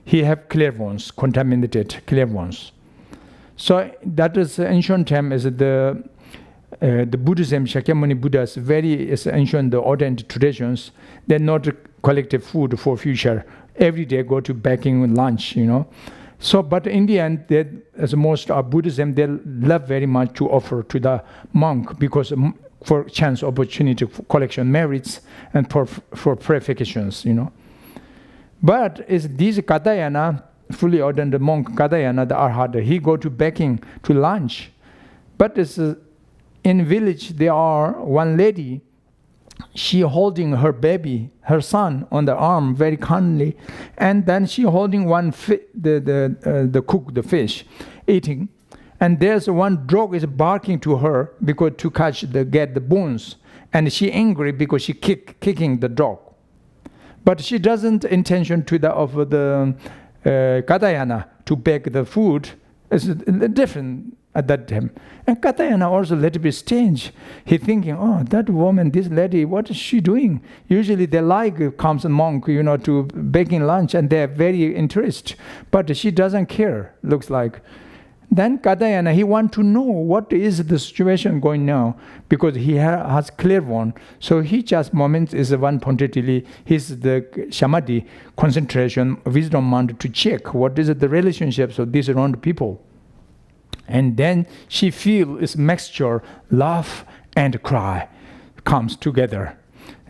He have clairvoyance, contaminated clairvoyance. So that is ancient time is the Buddhism, Shakyamuni Buddha is ancient, the ordained traditions. They're not collective food for future. Every day go to baking lunch, So, but in the end, as most of Buddhism, they love very much to offer to the monk because for chance opportunity for collection merits and for purifications, But is this Katayana, fully ordained monk Katayana, the Arhat, he go to baking to lunch. But in village, there are one lady, she holding her baby, her son, on the arm very kindly, and then she holding one the cook, the fish, eating, and there's one dog is barking to her because to get the bones, and she angry because she kicking the dog, but she doesn't intention to the Katayana to bake the food. It's different at that time. And Katayana also a little bit strange. He thinking, oh, that woman, this lady, what is she doing? Usually they comes a monk, to baking lunch, and they're very interested. But she doesn't care, looks like. Then Katayana, he want to know what is the situation going now, because he has clairvoyance. So he just moments is one pointedly, he's the samadhi, concentration, wisdom mind to check what is the relationships of these around people. And then she feel this mixture, laugh and cry, comes together.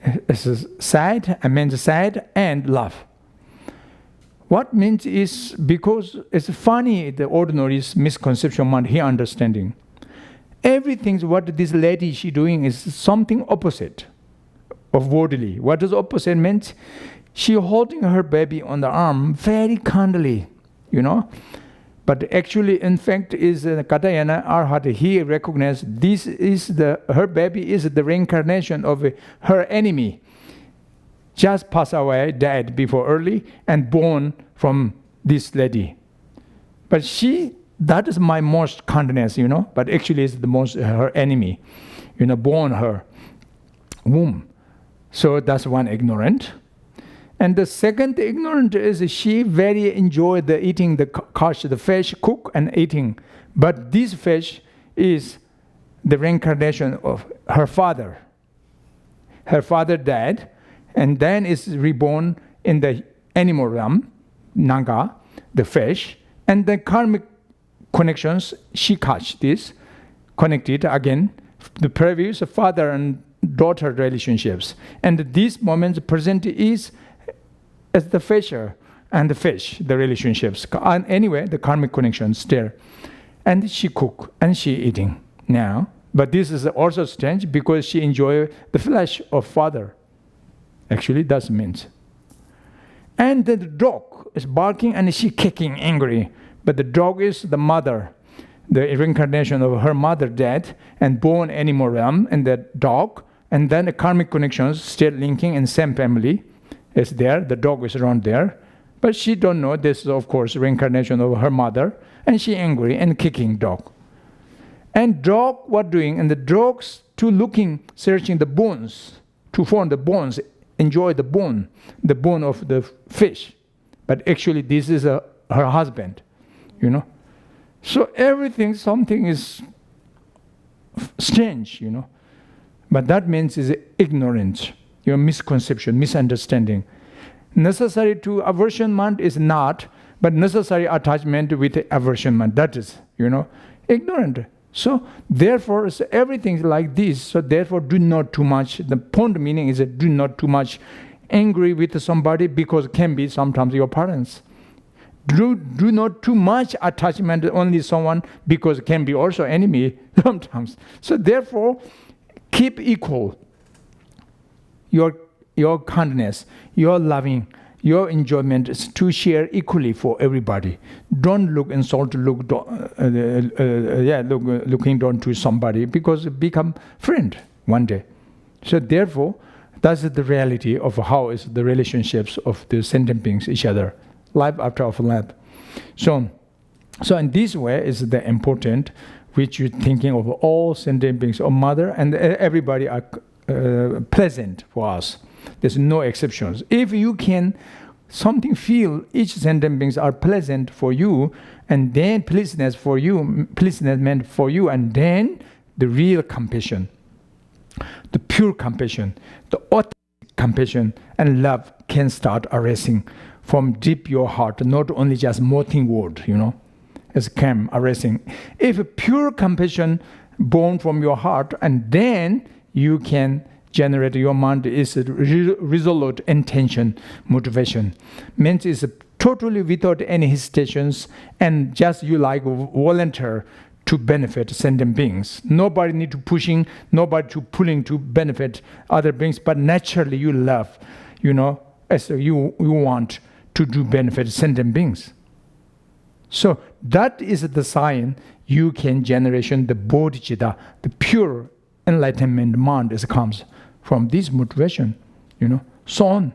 It's sad and laugh. What means is because it's funny, the ordinary misconception mind, he understanding. Everything what this lady she doing is something opposite of worldly. What does opposite means? She holding her baby on the arm very kindly, But actually, in fact, is Katayana Arhat, he recognized this is her baby is the reincarnation of her enemy. Just passed away, died before early, and born from this lady. But that is my most kindness, but actually is the most her enemy, born her womb. So that's one ignorant. And the second ignorant is she very enjoyed the eating the fish, cook and eating. But this fish is the reincarnation of her father. Her father died, and then is reborn in the animal realm, Naga, the fish, and the karmic connections, she catch this, connected again, the previous father and daughter relationships. And these moments present is as the fisher and the fish, the relationships. And anyway, the karmic connections there. And she cook and she eating now. But this is also strange because she enjoy the flesh of father. Actually, that means. And the dog is barking and she kicking angry. But the dog is the mother, the reincarnation of her mother dead and born animal realm and the dog. And then the karmic connections still linking in same family is there. The dog is around there. But she don't know this is of course reincarnation of her mother. And she angry and kicking dog. And dog what doing? And the dogs to looking, searching the bones, to form the bones, enjoy the bone of the fish. But actually this is her husband, you know. So everything, something is strange, you know. But that means is ignorance, your misconception, misunderstanding. Necessary to aversion mind is not, but necessary attachment with aversion mind. That is, you know, ignorant. So therefore, everything is like this. So therefore, do not too much. The point meaning is do not too much angry with somebody because it can be sometimes your parents. Do not too much attachment only someone because it can be also enemy sometimes. So therefore, keep equal your kindness, your loving, your enjoyment is to share equally for everybody. Don't look insult, looking down to somebody because it become friend one day. So therefore, that's the reality of how is the relationships of the sentient beings each other, life after of life. So in this way is the important, which you're thinking of all sentient beings, or mother and everybody are pleasant for us. There's no exceptions. If you can something feel each sentient beings are pleasant for you, and then pleasantness meant for you, and then the real compassion, the pure compassion, the authentic compassion and love can start arising from deep your heart, not only just mothing word, you know, as came arising. If pure compassion born from your heart, and then you can generate your mind is resolute intention, motivation. Means is totally without any hesitations and just you like volunteer to benefit sentient beings. Nobody need to pushing, nobody to pulling to benefit other beings, but naturally you love, you know, as you want to do benefit sentient beings. So that is the sign you can generation the Bodhichitta, the pure enlightenment mind is comes from this motivation, you know, so on.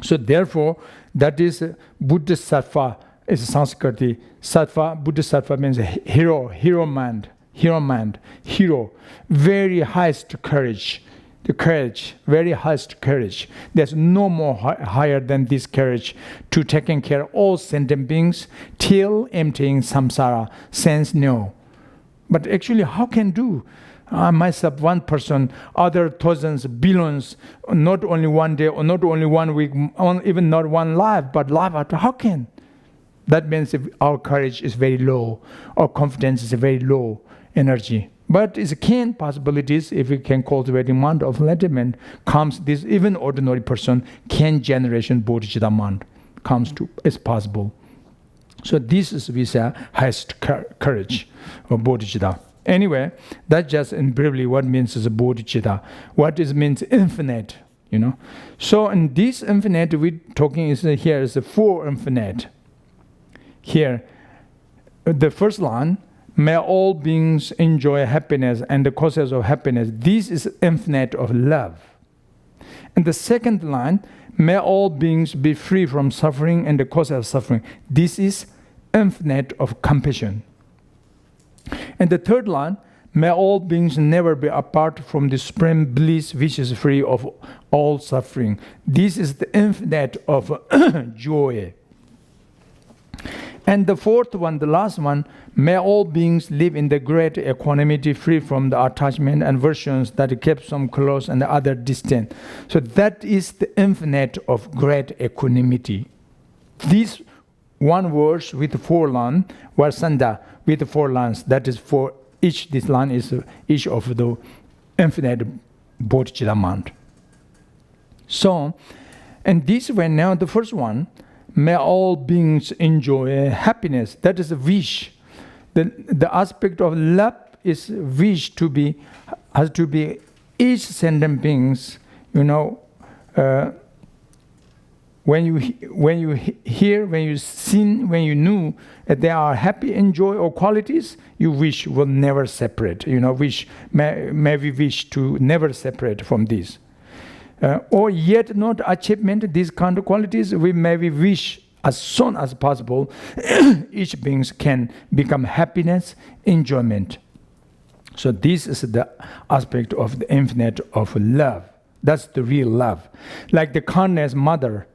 So therefore, that is Buddha Sattva is Sanskriti. Sattva, Buddha Sattva means hero mind, very highest courage. The courage, very highest courage. There's no more higher than this courage to taking care of all sentient beings till emptying samsara, sense no. But actually, how can do? Myself, one person, other thousands, billions, not only one day or not only 1 week, even not one life, but life after. How can? That means if our courage is very low, our confidence is very low energy. But it can possibilities if we can cultivate mind of enlightenment comes. This even ordinary person can generation bodhicitta mind comes to is possible. So this is we say highest courage of bodhicitta. Anyway, that just in briefly what means is a bodhicitta. What is means infinite, you know. So in this infinite we talking is here is the four infinite. Here, the first line, may all beings enjoy happiness and the causes of happiness. This is infinite of love. And the second line, may all beings be free from suffering and the causes of suffering. This is infinite of compassion. And the third line, may all beings never be apart from the supreme bliss which is free of all suffering. This is the infinite of joy. And the fourth one, the last one, may all beings live in the great equanimity free from the attachment and aversions that keep some close and the other distant. So that is the infinite of great equanimity. This one verse with 4 lines, Varsanda with 4 lines, that is for each, this line is each of the infinite bodhicitta mind. So, And this way now, the first one, may all beings enjoy happiness. That is a wish. The aspect of love is wish has to be each sentient beings, when you hear, when you seen, when you knew that they are happy, enjoy, or qualities, you wish will never separate. May we wish to never separate from this. Or yet not achievement, these kind of qualities, we wish as soon as possible, each beings can become happiness, enjoyment. So this is the aspect of the infinite of love. That's the real love. Like the kindness mother,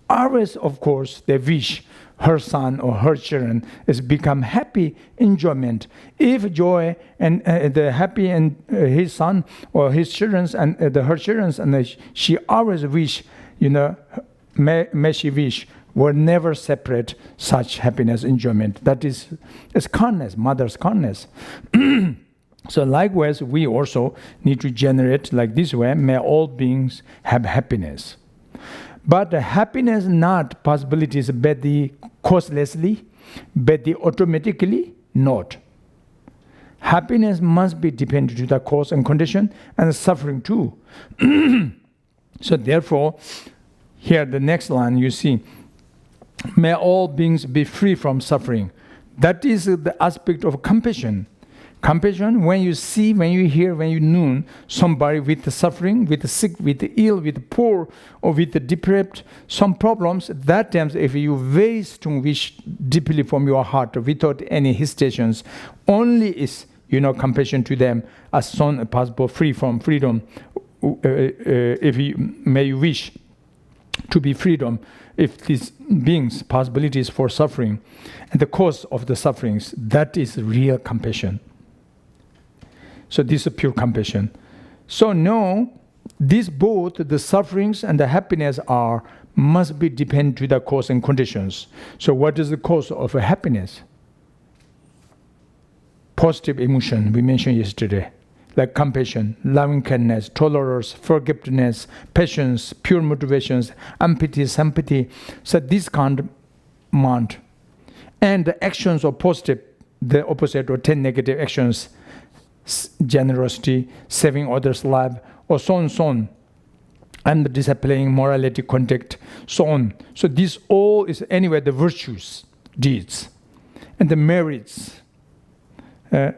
always, of course, they wish her son or her children is become happy, enjoyment. If joy and the happy and his son or his children's and her children's, and she always wish, may she wish, will never separate such happiness, enjoyment. That is kindness, mother's kindness. So likewise, we also need to generate like this way, may all beings have happiness. But the happiness not possibilities, but the causelessly, but the automatically, not. Happiness must be dependent to the cause and condition, and suffering too. So therefore, here the next line you see, may all beings be free from suffering. That is the aspect of compassion. Compassion, when you see, when you hear, when you know somebody with the suffering, with the sick, with the ill, with the poor, or with the depraved, some problems, that times if you waste wish deeply from your heart without any hesitations, only is, compassion to them as soon as possible, free from freedom. If you may wish to be freedom, if these beings possibilities for suffering and the cause of the sufferings, that is real compassion. So this is pure compassion. So no, these both, the sufferings and the happiness must be dependent to the cause and conditions. So what is the cause of a happiness? Positive emotion we mentioned yesterday, like compassion, loving kindness, tolerance, forgiveness, patience, pure motivations, empathy, sympathy. So this kind of amount. And the actions of positive, the opposite or 10 negative actions, generosity, saving others' life, or so on, and displaying morality, conduct, so on. So this all is anyway the virtues, deeds, and the merits, the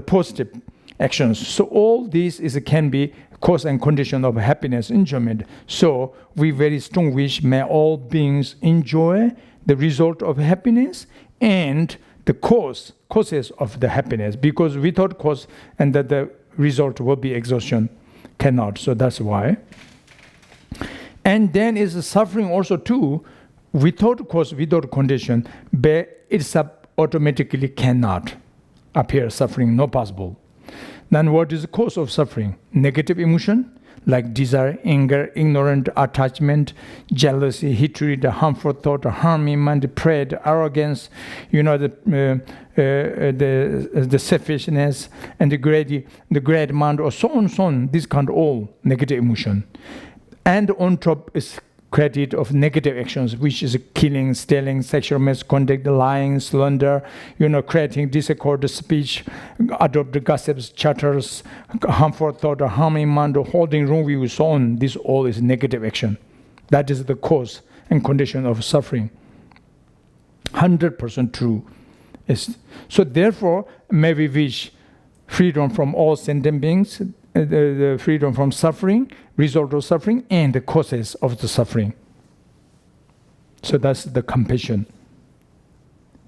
positive actions. So all this can be cause and condition of happiness, enjoyment. So we very strong wish may all beings enjoy the result of happiness and the causes of the happiness, because without cause and that the result will be exhaustion, cannot. So that's why. And then is the suffering also too, without cause, without condition, but it's automatically cannot appear suffering, not possible. Then what is the cause of suffering? Negative emotion, like desire, anger, ignorant attachment, jealousy, hatred, the harmful thought, harming mind, pride, arrogance, the selfishness, and the great mind, or so on. This kind of all negative emotion. And on top is credit of negative actions, which is killing, stealing, sexual misconduct, lying, slander, creating discord, speech, adopt gossips, chatters, harmful thought, harming mind, holding wrong views, so on. This all is negative action. That is the cause and condition of suffering. 100% true. So therefore, may we wish freedom from all sentient beings, the freedom from suffering, result of suffering, and the causes of the suffering. So that's the compassion.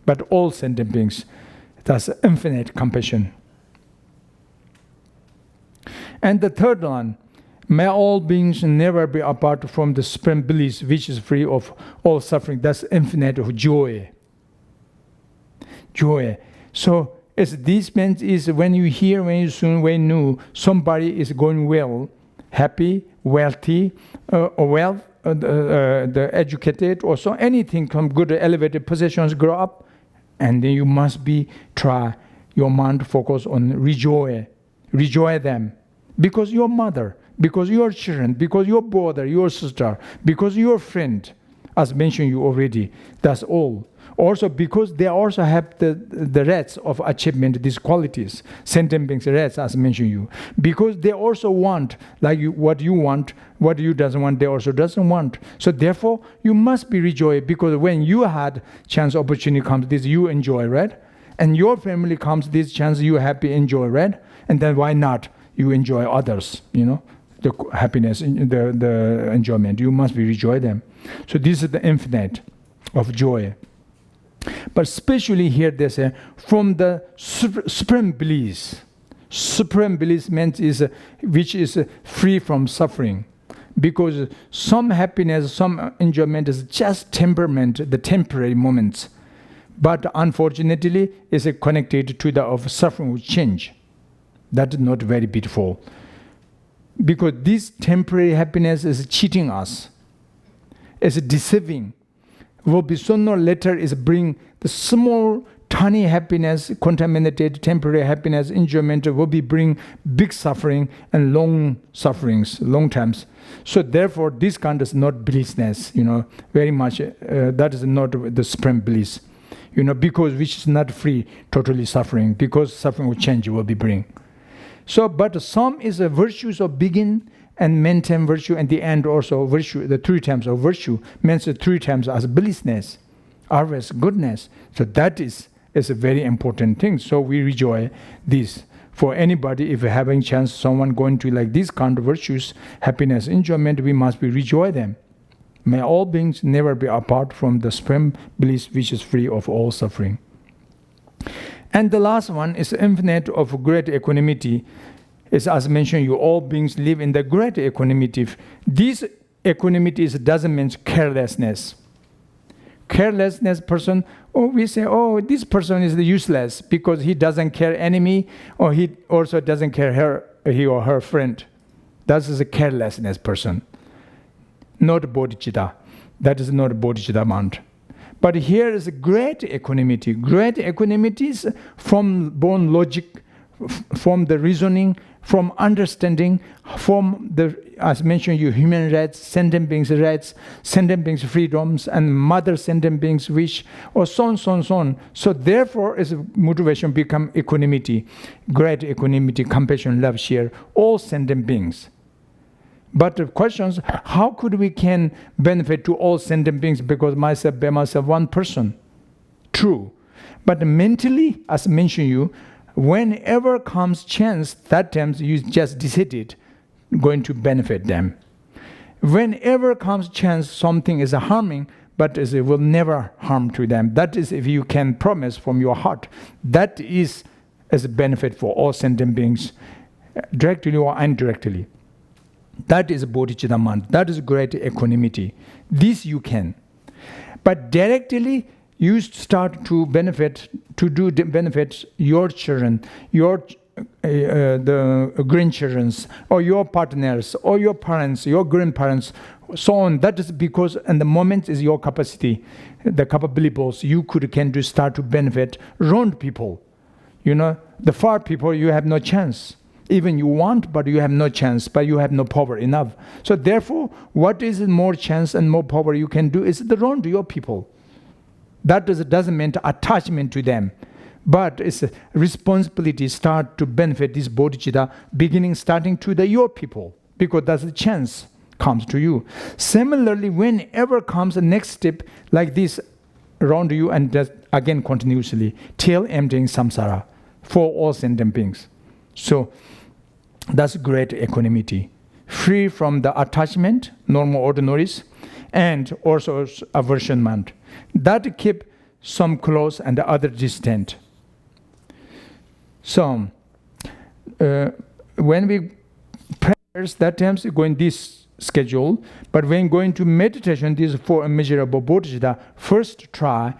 But all sentient beings, that's infinite compassion. And the third one, may all beings never be apart from the supreme bliss, which is free of all suffering. That's infinite of joy. Joy. So this means is when you hear, when you soon, when you know somebody is going well, happy, wealthy, or wealth, the educated, or so anything from good elevated positions grow up, and then you must try your mind to focus on rejoy them, because your mother, because your children, because your brother, your sister, because your friend, as mentioned you already. That's all. Also because they also have the rights of achievement, these qualities, sentient beings rights, as mentioned you. Because they also want, like what you want, what you doesn't want, they also doesn't want. So therefore, you must be rejoiced, because when you had chance, opportunity comes, this you enjoy, right? And your family comes, this chance you happy, enjoy, right? And then why not you enjoy others, the happiness, the enjoyment. You must be rejoice them. So this is the infinite of joy. But especially here they say, from the supreme bliss. Supreme bliss means which is free from suffering. Because some happiness, some enjoyment is just temperament, the temporary moments. But unfortunately, is connected to the of suffering with change. That is not very beautiful. Because this temporary happiness is cheating us. It's deceiving. Will be sooner or later is bring the small tiny happiness, contaminated temporary happiness, enjoyment will be bring big suffering and long sufferings, long times. So therefore this kind is not blissness, very much that is not the supreme bliss, because which is not free totally suffering, because suffering will change will be bring. So but some is a virtues of begin and maintain virtue, and the end also virtue, the 3 times of virtue means the 3 times as blissness, always goodness. So that is a very important thing. So we rejoice this. For anybody, if having chance, someone going to like these kind of virtues, happiness, enjoyment, we must be rejoice them. May all beings never be apart from the supreme bliss which is free of all suffering. And the last one is infinite of great equanimity. Is as mentioned, you all beings live in the great equanimity. This equanimity doesn't mean carelessness. Carelessness person, we say, this person is useless because he doesn't care enemy, or he also doesn't care he or her friend. That is a carelessness person. Not Bodhichitta. That is not Bodhichitta mind. But here is a great equanimity. Great equanimity is from born logic, from the reasoning, from understanding, from the, as mentioned, you human rights, sentient beings rights, sentient beings freedoms, and mother sentient beings wish, or so on, so on, so on. So therefore, is motivation become equanimity, great equanimity, compassion, love, share, all sentient beings. But the question is, how could we can benefit to all sentient beings, because myself, by myself, one person? True. But mentally, as mentioned you, whenever comes chance, that times you just decided going to benefit them. Whenever comes chance, something is harming, but it will never harm to them. That is if you can promise from your heart. That is as a benefit for all sentient beings, directly or indirectly. That is Bodhichitta mind. That is great equanimity. This you can. But directly, you start to benefit, benefit your children, the grandchildren's, or your partners, or your parents, your grandparents, so on. That is because, and the moment is your capacity, the capabilities you can do start to benefit around people. The far people, you have no chance. Even you want, but you have no chance, but you have no power enough. So therefore, what is more chance and more power you can do is around your people. That doesn't mean attachment to them, but it's a responsibility start to benefit this bodhicitta, starting to your people, because that's the chance comes to you. Similarly, whenever comes the next step like this around you, and just again continuously till emptying samsara for all sentient beings. So that's great equanimity, free from the attachment, normal ordinaries, and also aversion mind. That keep some close and the other distant. So when we prayers, that times going this schedule, but when going to meditation, these 4 immeasurable bodhicitta, first try,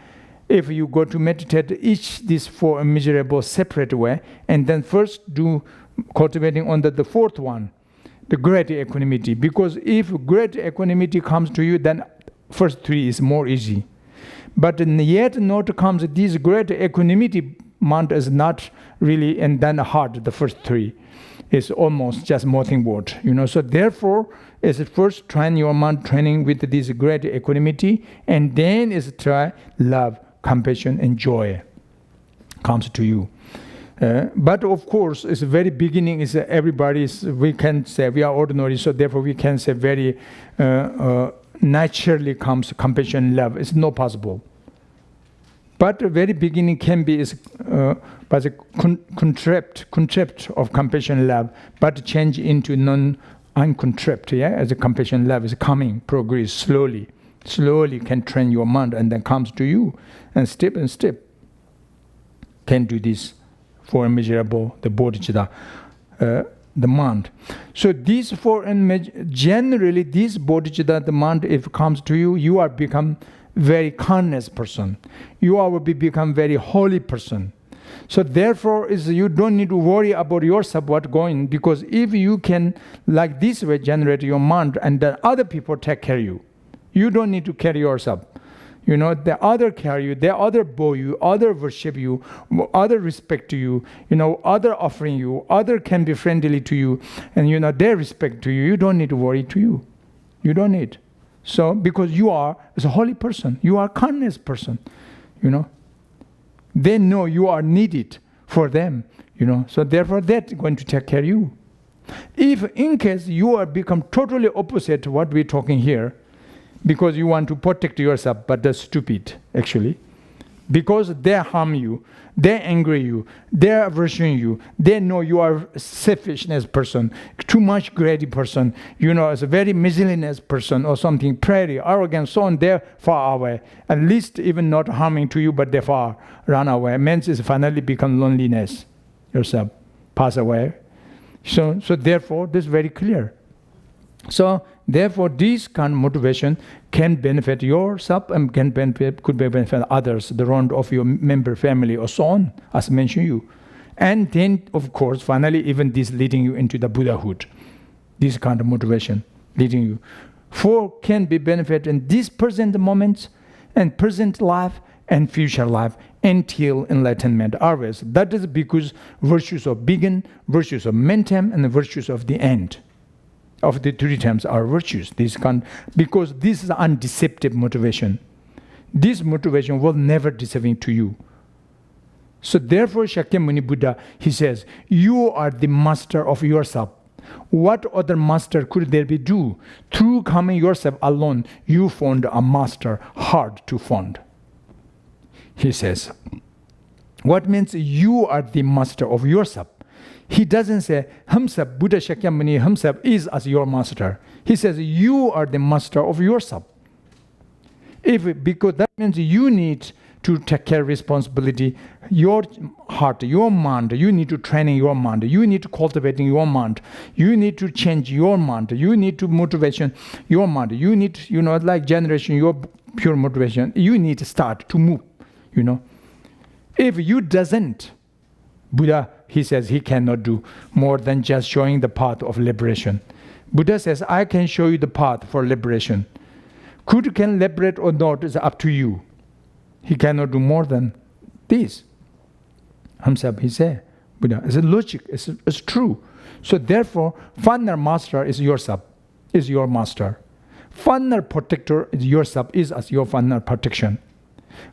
if you go to meditate each these 4 immeasurable separate way, and then first do cultivating on the 4th one, the great equanimity. Because if great equanimity comes to you, then first 3 is more easy. But yet not comes this great equanimity mind is not really, and then hard, the first 3. is almost just nothing word, So therefore, is first train your mind training with this great equanimity, and then is try love, compassion, and joy comes to you. But of course, it's the very beginning is we can say we are ordinary, so therefore we can say very naturally comes compassion, love. It's not possible. But the very beginning can be by the concept of compassion, love, but change into non-unconcept, as a compassion, love is coming, progress slowly can train your mind and then comes to you, and step can do this for immeasurable, the bodhichitta, the mind. So these four, generally this bodhichitta, the mind, if it comes to you, you are become very kindness person. You will become very holy person. So therefore, you don't need to worry about yourself what going, because if you can like this way generate your mind, and then other people take care of you. You don't need to carry yourself. The other carry you, the other bow you, other worship you, other respect to you, other offering you, other can be friendly to you, and they respect to you. You don't need to worry to you. You don't need. So because you are as a holy person, you are a kindness person, They know you are needed for them, So therefore that's going to take care of you. If in case you are become totally opposite to what we're talking here, because you want to protect yourself, but that's stupid, actually. Because they harm you, they angry you, they aversion you, they know you are a selfishness person, too much greedy person, as a very miscellaneous person or something, pretty, arrogant, so on, they're far away. At least even not harming to you, but they far run away. Means is finally become loneliness yourself, pass away. So therefore, this is very clear. So therefore, this kind of motivation can benefit yourself and could benefit others, the round of your member family or so on, as mentioned you. And then, of course, finally, even this leading you into the Buddhahood. This kind of motivation leading you. For can be benefit in this present moment and present life and future life until enlightenment always. That is because virtues of begin, virtues of maintain, and the virtues of the end. Of the three terms are virtues. Because this is undeceptive motivation. This motivation will never deceiving to you. So therefore, Shakyamuni Buddha, he says, you are the master of yourself. What other master could there be do? Through coming yourself alone, you found a master hard to find. He says, what means you are the master of yourself? He doesn't say, himself, Buddha Shakyamuni himself is as your master. He says, you are the master of yourself. Because that means you need to take care of responsibility. Your heart, your mind, you need to train your mind. You need to cultivate your mind. You need to change your mind. You need to motivation your mind. You need, like generation, your pure motivation. You need to start to move, If you doesn't, Buddha, he says he cannot do more than just showing the path of liberation. Buddha says, I can show you the path for liberation. Could you can liberate or not is up to you. He cannot do more than this. Himself, he said, Buddha, it's a logic, it's true. So therefore, final master is yourself, is your master. Final protector is yourself, is as your final protection.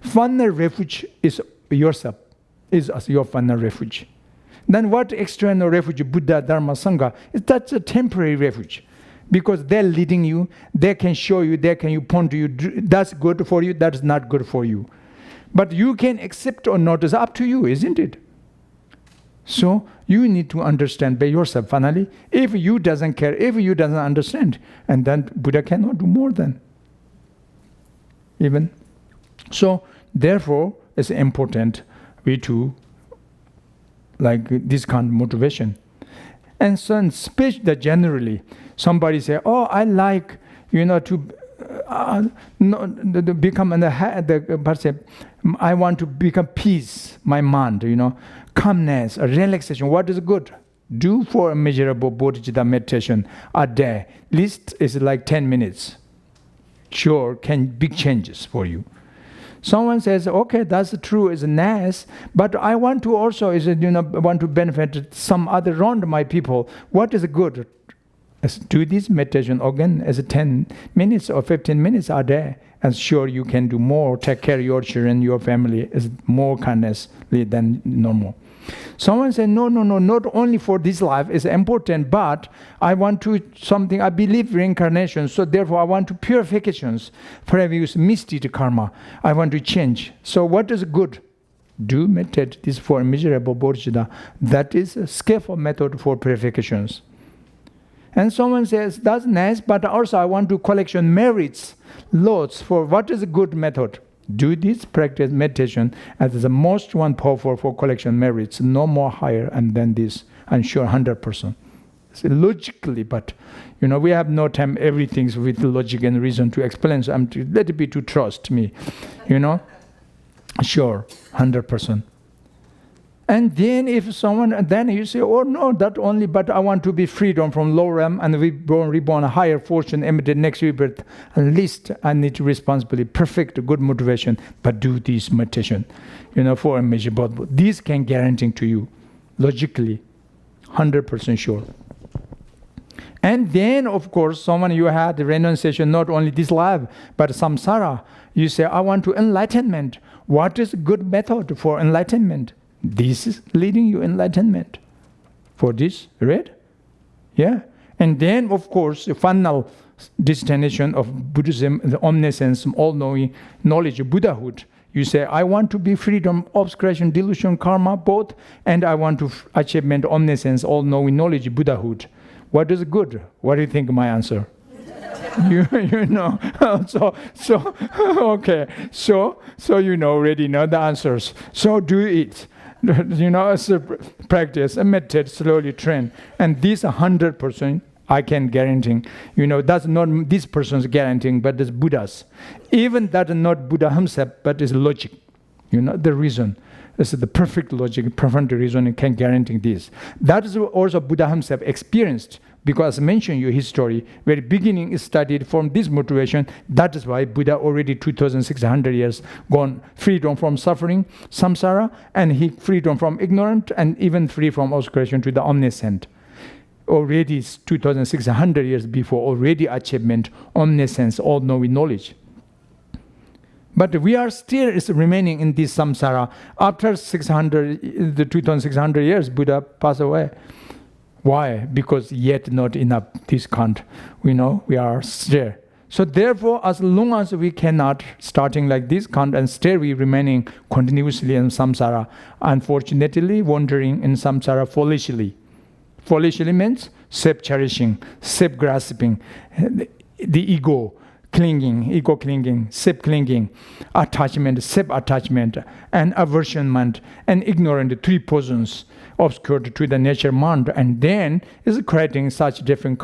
Final refuge is yourself, is as your final refuge. Then what external refuge, Buddha, Dharma, Sangha, that's a temporary refuge. Because they're leading you, they can show you, they can point to you, that's good for you, that's not good for you. But you can accept or not, it's up to you, isn't it? So you need to understand by yourself finally. If you doesn't care, if you doesn't understand, and then Buddha cannot do more than. Even. So therefore, it's important we to like this kind of motivation. And so in speech that generally somebody say, oh, I like, to become I want to become peace, my mind, calmness, relaxation. What is good? Do for immeasurable bodhicitta meditation a day. Least is like 10 minutes. Sure, can big changes for you. Someone says, okay, that's true, it's nice, but I want to also, want to benefit some other around my people. What is good? Do this meditation again as 10 minutes or 15 minutes a day. And sure, you can do more, take care of your children, your family, is more kindness than normal. Someone said, no, not only for this life is important, but I want to something, I believe reincarnation, so therefore I want to purifications, previous misdeed karma, I want to change. So what is good? Do meditate this for immeasurable Bodhichitta. That is a skillful method for purifications. And someone says, that's nice, but also I want to collection merits, loads for what is a good method. Do this practice meditation as the most one powerful for collection merits, no more higher and then this, I'm sure 100%. So logically, but we have no time, everything's with logic and reason to explain, so let it be to trust me, sure, 100%. And then if someone, then you say, oh no, that only, but I want to be freedom from low realm and reborn a higher fortune, immediate next rebirth. At least I need to responsibly, perfect, good motivation, but do this meditation, for immeasurable. This can guarantee to you, logically, 100% sure. And then, of course, someone you had renunciation, not only this life, but samsara. You say, I want to enlightenment. What is a good method for enlightenment? This is leading you enlightenment. For this, right? Yeah. And then, of course, the final destination of Buddhism, the omniscience, all-knowing knowledge of Buddhahood. You say, I want to be freedom, obscuration, delusion, karma, both, and I want to achievement, omniscience, all-knowing knowledge of Buddhahood. What is good? What do you think my answer? Okay. So already know the answers. So do it. As a practice, meditate, slowly train. And this 100%, I can guarantee. That's not this person's guaranteeing, but it's Buddha's. Even that is not Buddha himself, but it's logic. The reason. This is the perfect logic, profound reason can guarantee this. That is also Buddha himself experienced. Because I mentioned your history, very beginning is studied from this motivation. That is why Buddha already 2,600 years gone freedom from suffering, samsara, and he freedom from ignorant and even free from obscuration to the omniscient. Already 2,600 years before, already achievement, omniscience, all-knowing knowledge. But we are still remaining in this samsara. After 2,600 years, Buddha passed away. Why? Because yet not enough discount. We are still. So therefore, as long as we cannot starting like this count and still we remaining continuously in samsara, unfortunately wandering in samsara foolishly. Foolishly means self-cherishing, self-grasping, the ego clinging, self-clinging, attachment, self-attachment, and aversionment, and ignorant three poisons obscured to the nature mind, and then is creating such different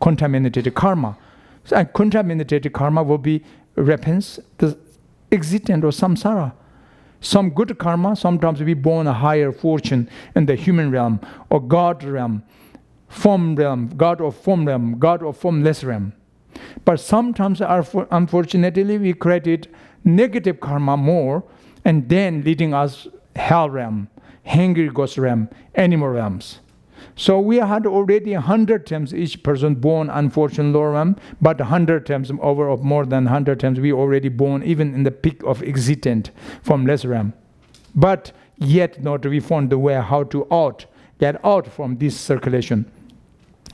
contaminated karma. So, and contaminated karma will be reference the existence of samsara. Some good karma, sometimes we born a higher fortune in the human realm, or God realm, form realm, God of form realm, God of formless realm. But sometimes, unfortunately, we created negative karma more, and then leading us hell realm, hungry ghost realm, animal realms. So we had already 100 times each person born unfortunate lower realm, but 100 times over of more than 100 times we already born even in the peak of existent from less realm. But yet not we found the way how to get out from this circulation,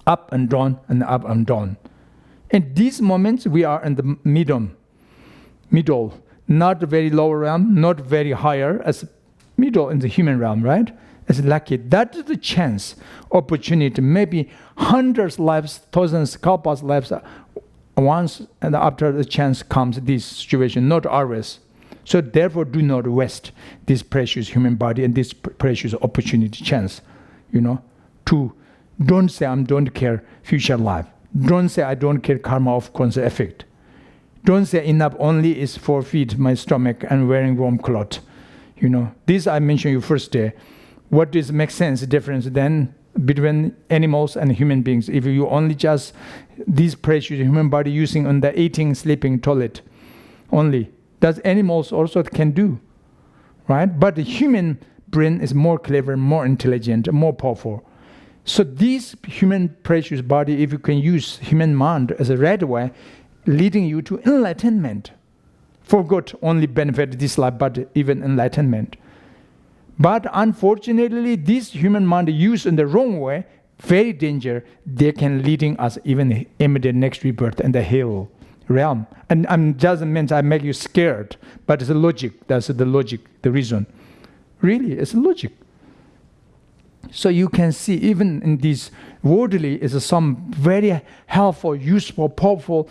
up and down and up and down. In these moments we are in the middle, not very lower realm, not very higher, as middle in the human realm, right? It's lucky. That is the chance, opportunity, maybe hundreds lives, thousands, kalpas lives, once and after the chance comes this situation, not always. So therefore do not waste this precious human body and this precious opportunity chance, to don't say I don't care future life. Don't say I don't care karma of cause effect. Don't say enough only is for feed my stomach and wearing warm cloth. This I mentioned you first day. What does make sense difference then between animals and human beings? If you only just this precious human body using on the eating, sleeping, toilet only, That animals also can do, right? But the human brain is more clever, more intelligent, more powerful. So this human precious body, if you can use human mind as a right way, leading you to enlightenment. For good, only benefit this life, but even enlightenment. But unfortunately, this human mind used in the wrong way, very danger. They can leading us even immediate next rebirth in the hell realm. And doesn't mean I make you scared, but it's a logic. That's the logic, the reason. Really, it's a logic. So you can see even in this worldly is some very helpful, useful, powerful,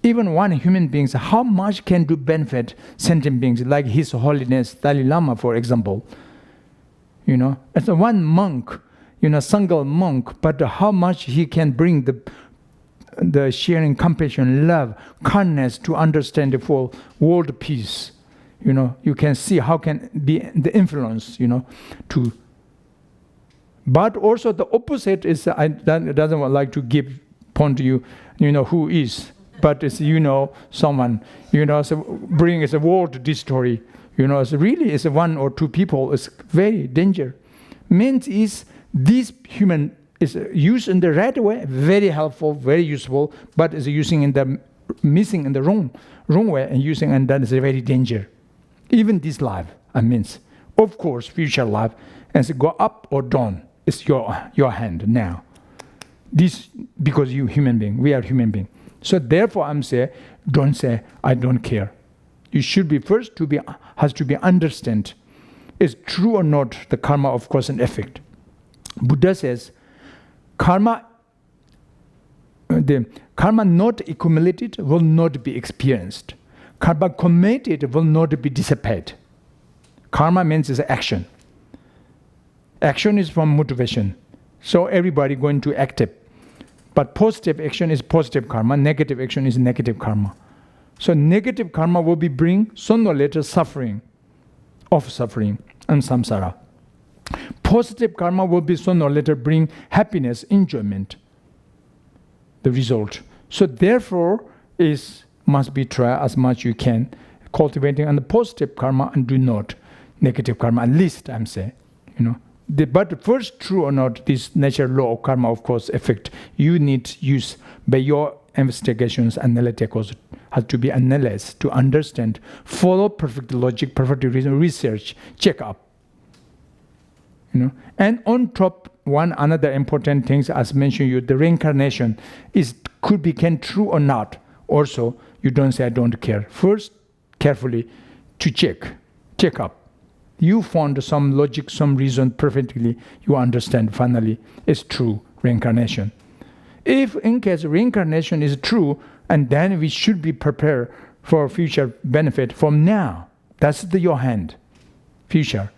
even one human beings, how much can do benefit sentient beings, like His Holiness Dalai Lama, for example. As a one monk, single monk, but how much he can bring the sharing compassion, love, kindness to understand the full world peace. You can see how can be the influence, to. But also the opposite is, I doesn't like to give point to you, who is, but it's, someone, so bring is a world destroy, it's really is one or two people, is very danger. Means is this human is used in the right way, very helpful, very useful, but is using in the missing in the wrong way and using, and that is a very danger. Even this life, of course, future life, and go up or down. It's your hand now. This because you human being, we are human being. So therefore don't say I don't care. You should be first has to be understand is true or not the karma of cause and effect. Buddha says the karma not accumulated will not be experienced. Karma committed will not be dissipated. Karma means is action. Action is from motivation. So everybody going to active. But positive action is positive karma. Negative action is negative karma. So negative karma will be bring sooner or later suffering and samsara. Positive karma will be sooner or later bring happiness, enjoyment. The result. So therefore must be try as much you can cultivating on the positive karma and do not negative karma. At least I'm saying, but first, true or not, this natural law of karma, of course, effect, you need use by your investigations, analyticals has to be analyzed to understand, follow perfect logic, perfect reason, research, check up. And on top, one another important things as mentioned, the reincarnation can true or not. Also, you don't say I don't care. First, carefully to check up. You found some logic, some reason perfectly, you understand finally it's true reincarnation. If in case reincarnation is true, and then we should be prepared for future benefit from now. That's your hand, future.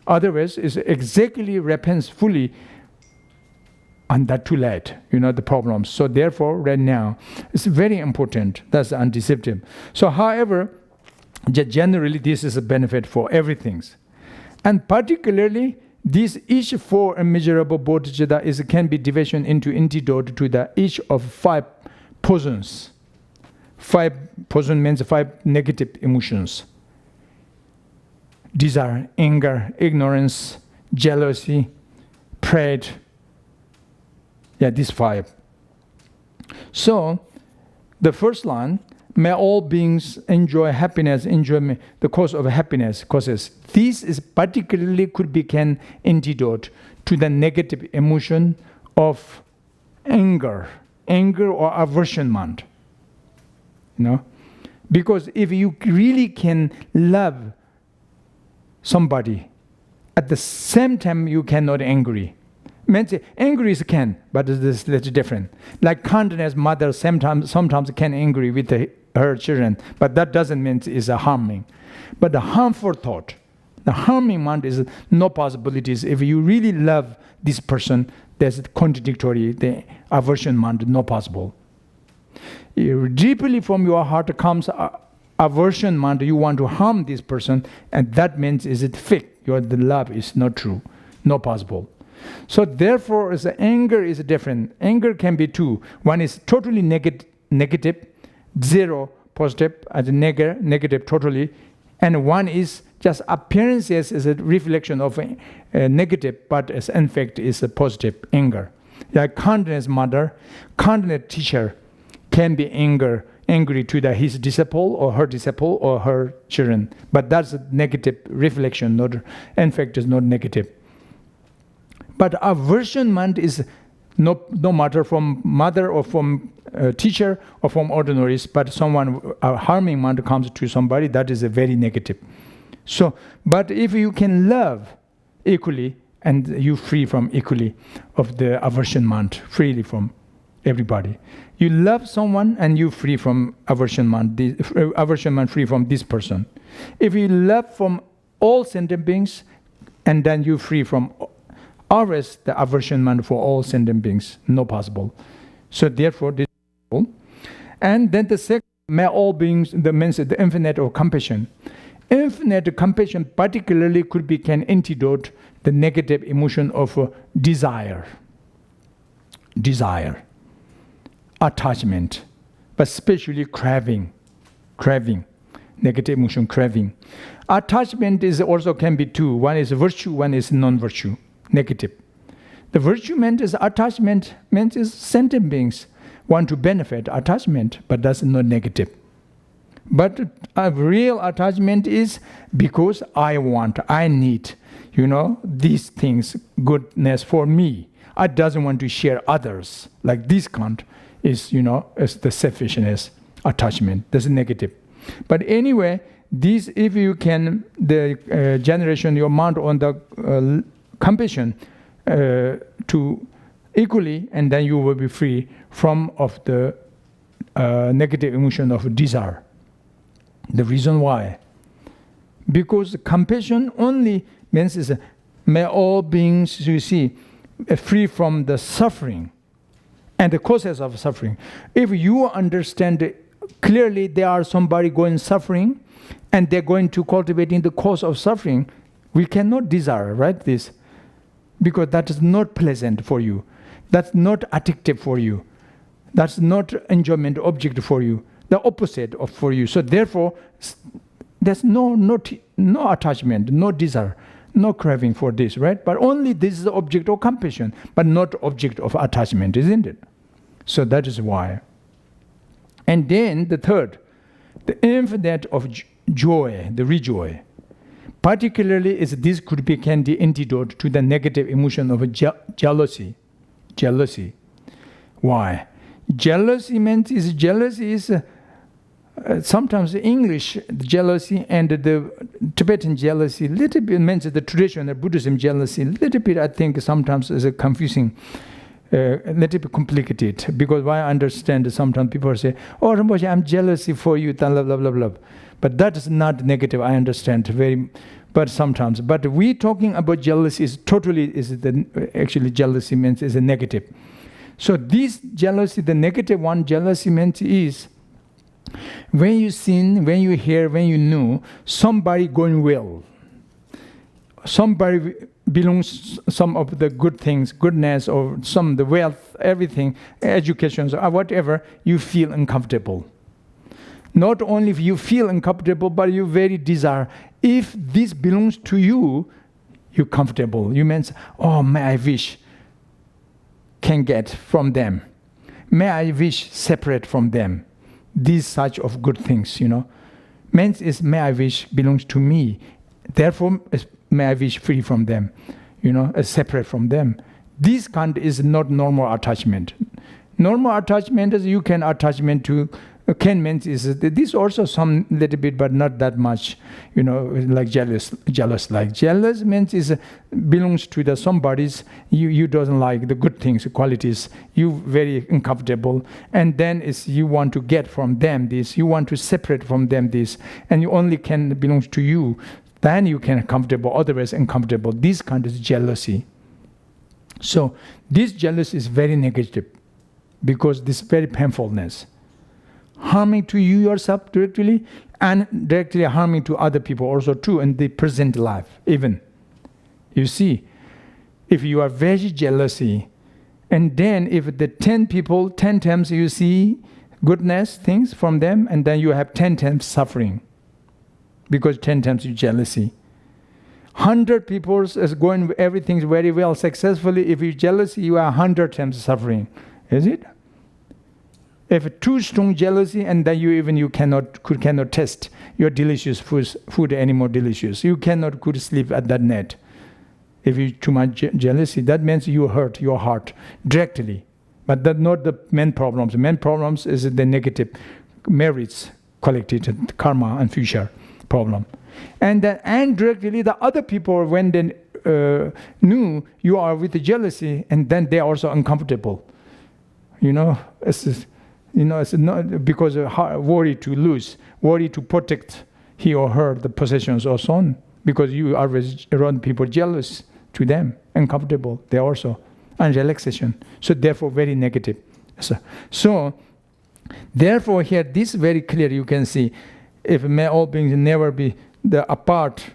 Otherwise, it's exactly repents fully, and that too late, the problems. So therefore, right now, it's very important. That's anticeptive. So however, generally, this is a benefit for everything. And particularly, each four immeasurable bodhicitta can be division into antidote to each of 5 poisons. 5 poison means 5 negative emotions. Desire, anger, ignorance, jealousy, pride. Yeah, these 5. So, the first line, may all beings enjoy happiness, enjoyment, the cause of happiness causes. This is particularly could be an antidote to the negative emotion of anger or aversion mind. Because if you really can love somebody, at the same time you cannot angry. Means angry is can, but it's different. Like kindness, mother sometimes can angry with her children, but that doesn't mean it's a harming. But the harmful thought, the harming mind is no possibilities. If you really love this person, there's contradictory, the aversion mind, no possible. Deeply from your heart comes aversion mind, you want to harm this person, and that means is it fake, the love is not true, no possible. So therefore, anger is different. Anger can be 2. One is totally negative, 0 positive, as negative totally, and one is just appearances as a reflection of a negative, but as in fact is a positive anger. Like kindness mother, kindness teacher can be angry to his disciple or her disciple or her children, but that's a negative reflection, not in fact is not negative. But aversionment is no matter from mother or from teacher or from ordinaries, but someone a harming mind comes to somebody, that is a very negative. So, but if you can love equally, and you free from equally of the aversion mind, freely from everybody. You love someone and you free from aversion mind free from this person. If you love from all sentient beings, and then you free from always the aversion mind for all sentient beings, no possible. So therefore, this is possible. And then the second, may all beings, the infinite of compassion. Infinite compassion particularly could be an antidote the negative emotion of desire, attachment, but especially craving, negative emotion, craving. Attachment is also can be two. One is virtue, one is non-virtue, negative. The virtue meant is attachment, meant is sentient beings want to benefit attachment, but that's not negative. But a real attachment is because I want, I need, these things, goodness for me. I doesn't want to share others. Like this kind is, is the selfishness, attachment. That's negative. But anyway, this, if you can, the generation, your mind on the compassion to equally, and then you will be free from of the negative emotion of desire. The reason why? Because compassion only means is may all beings, you see, free from the suffering and the causes of suffering. If you understand clearly there are somebody going suffering and they're going to cultivating the cause of suffering, we cannot desire, right, this. Because that is not pleasant for you. That's not addictive for you. That's not enjoyment object for you. The opposite of for you. So therefore, there's no attachment, no desire, no craving for this, right? But only this is the object of compassion, but not object of attachment, isn't it? So that is why. And then the third, the infinite of joy, the rejoy. Particularly, is this could be the antidote to the negative emotion of jealousy. Jealousy. Why? Jealousy is sometimes English jealousy and the Tibetan jealousy, little bit means the traditional Buddhism jealousy, little bit I think sometimes is confusing, a little bit complicated, because I understand sometimes people say, oh Rinpoche, I'm jealousy for you, blah, blah, blah, blah. But that is not negative, I understand but sometimes. But we talking about jealousy is totally, actually jealousy means is a negative. So this jealousy, the negative one, jealousy meant is when you seen, when you hear, when you know somebody going well, somebody belongs some of the good things, goodness, or some the wealth, everything, education, or whatever, you feel uncomfortable. Not only if you feel uncomfortable, but you very desire. If this belongs to you, you're comfortable. You means, oh, may I wish can get from them. May I wish separate from them. These such of good things, Means is may I wish belongs to me. Therefore, may I wish free from them, separate from them. This kind is not normal attachment. Normal attachment is you can attachment to can means is this also some little bit, but not that much, like jealous. Like jealous means is belongs to the somebody's you doesn't like the good things, qualities. You very uncomfortable, and then is you want to get from them this. You want to separate from them this, and you only can belongs to you. Then you can comfortable. Otherwise uncomfortable. This kind of jealousy. So this jealousy is very negative, because this very painfulness. Harming to you yourself directly, and directly harming to other people also too in the present life even. You see, if you are very jealousy, and then if the 10 people 10 times you see goodness things from them, and then you have 10 times suffering. Because 10 times you jealousy. 100 people is going everything's very well successfully. If you jealousy, you are 100 times suffering. Is it? If too strong jealousy, and then you cannot taste your delicious food anymore delicious. You could sleep at that night. If you too much jealousy, that means you hurt your heart directly. But that's not the main problems. The main problems is the negative merits collected, karma and future problem. And then indirectly the other people, when they knew you are with the jealousy, and then they are also uncomfortable. It's not because of worry to lose, worry to protect he or her the possessions or so on. Because you are around people jealous to them, uncomfortable. They also and relaxation. So therefore very negative. So therefore here this very clear you can see. If may all beings never be apart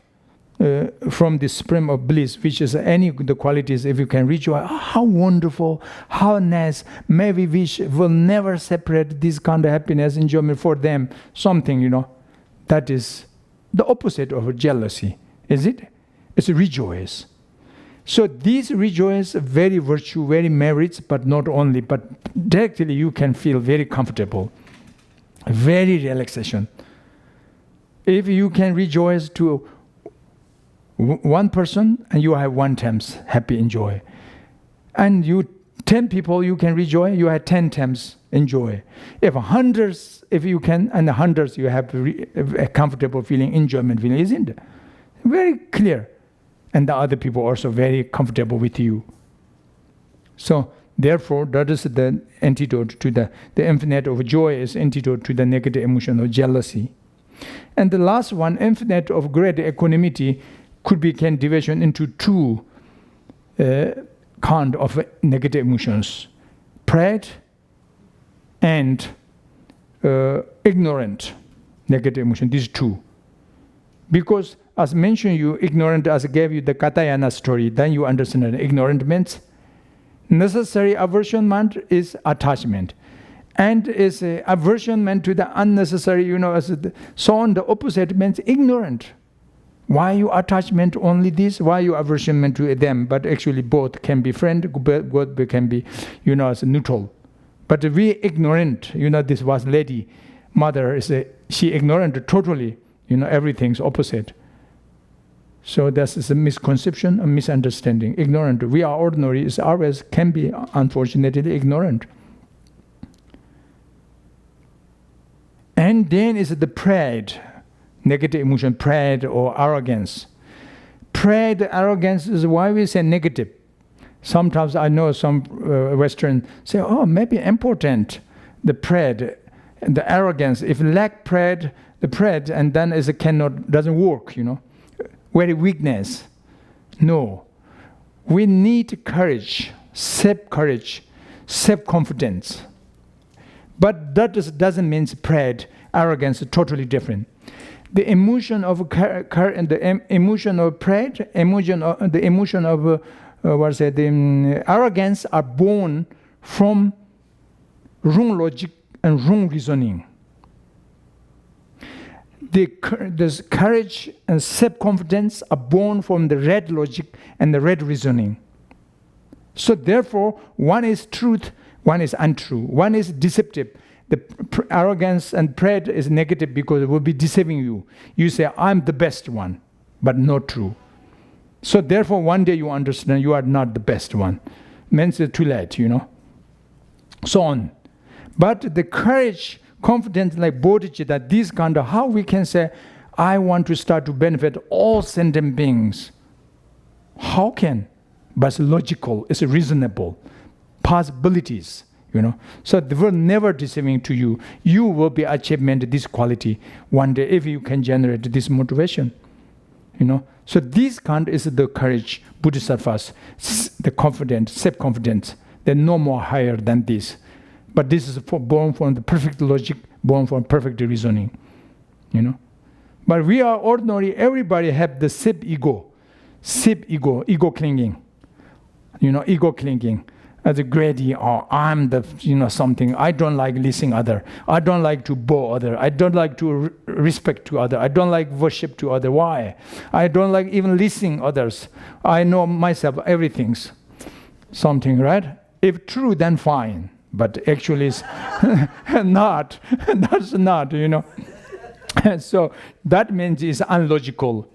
from the spring of bliss, which is any the qualities, if you can rejoice, how wonderful, how nice. May we wish will never separate this kind of happiness, enjoyment for them. Something, that is the opposite of jealousy, is it? It's rejoice. So these rejoice, very virtue, very merits, but not only, but directly you can feel very comfortable, very relaxation. If you can rejoice to one person, and you have 1 times happy enjoy. And 10 people you can rejoice, you have 10 times enjoy. If hundreds, if you can, and hundreds you have a comfortable feeling, enjoyment feeling, isn't it? Very clear. And the other people also very comfortable with you. So therefore, that is the antidote to the infinite of joy is antidote to the negative emotion of jealousy. And the last one, infinite of great equanimity, can division into 2 kind of negative emotions: pride and ignorant negative emotion. These 2, because as mentioned, you ignorant as I gave you the Katayana story. Then you understand that ignorant means necessary aversion is attachment. And is aversion to the unnecessary, so on the opposite means ignorant. Why you attachment only this? Why you aversion to them? But actually both can be friend, both can be, as neutral. But we ignorant, this was lady, mother, she ignorant totally, everything's opposite. So this is a misconception, a misunderstanding. Ignorant, we are ordinary, is always can be unfortunately ignorant. And then is the pride, negative emotion, pride or arrogance. Pride, arrogance is why we say negative. Sometimes I know some Western say, maybe important, the pride, the arrogance. If lack pride, the pride, and then doesn't work, very weakness. No, we need courage, self-courage, self-confidence. But that doesn't mean pride, arrogance is totally different. The emotion of the emotion of pride, the emotion of arrogance are born from wrong logic and wrong reasoning. This courage and self-confidence are born from the red logic and the red reasoning. So therefore, one is truth, one is untrue. One is deceptive. The arrogance and pride is negative because it will be deceiving you. You say, I'm the best one, but not true. So therefore, one day you understand you are not the best one. Means it's too late, So on. But the courage, confidence like Bodhichitta, this kind of how we can say, I want to start to benefit all sentient beings. How can? But it's logical, it's reasonable. Possibilities, So they will never deceiving to you. You will be achievement this quality one day if you can generate this motivation, So this kind is the courage, bodhisattvas, the confidence, self-confidence. They're no more higher than this. But this is born from the perfect logic, born from perfect reasoning, But we are ordinary, everybody have the ego clinging, ego clinging. as a greedy, or I'm the, something. I don't like listening other. I don't like to bow other. I don't like to respect to other. I don't like worship to other. Why? I don't like even listening others. I know myself, everything's something, right? If true, then fine. But actually it's not. That's not, So that means it's unlogical,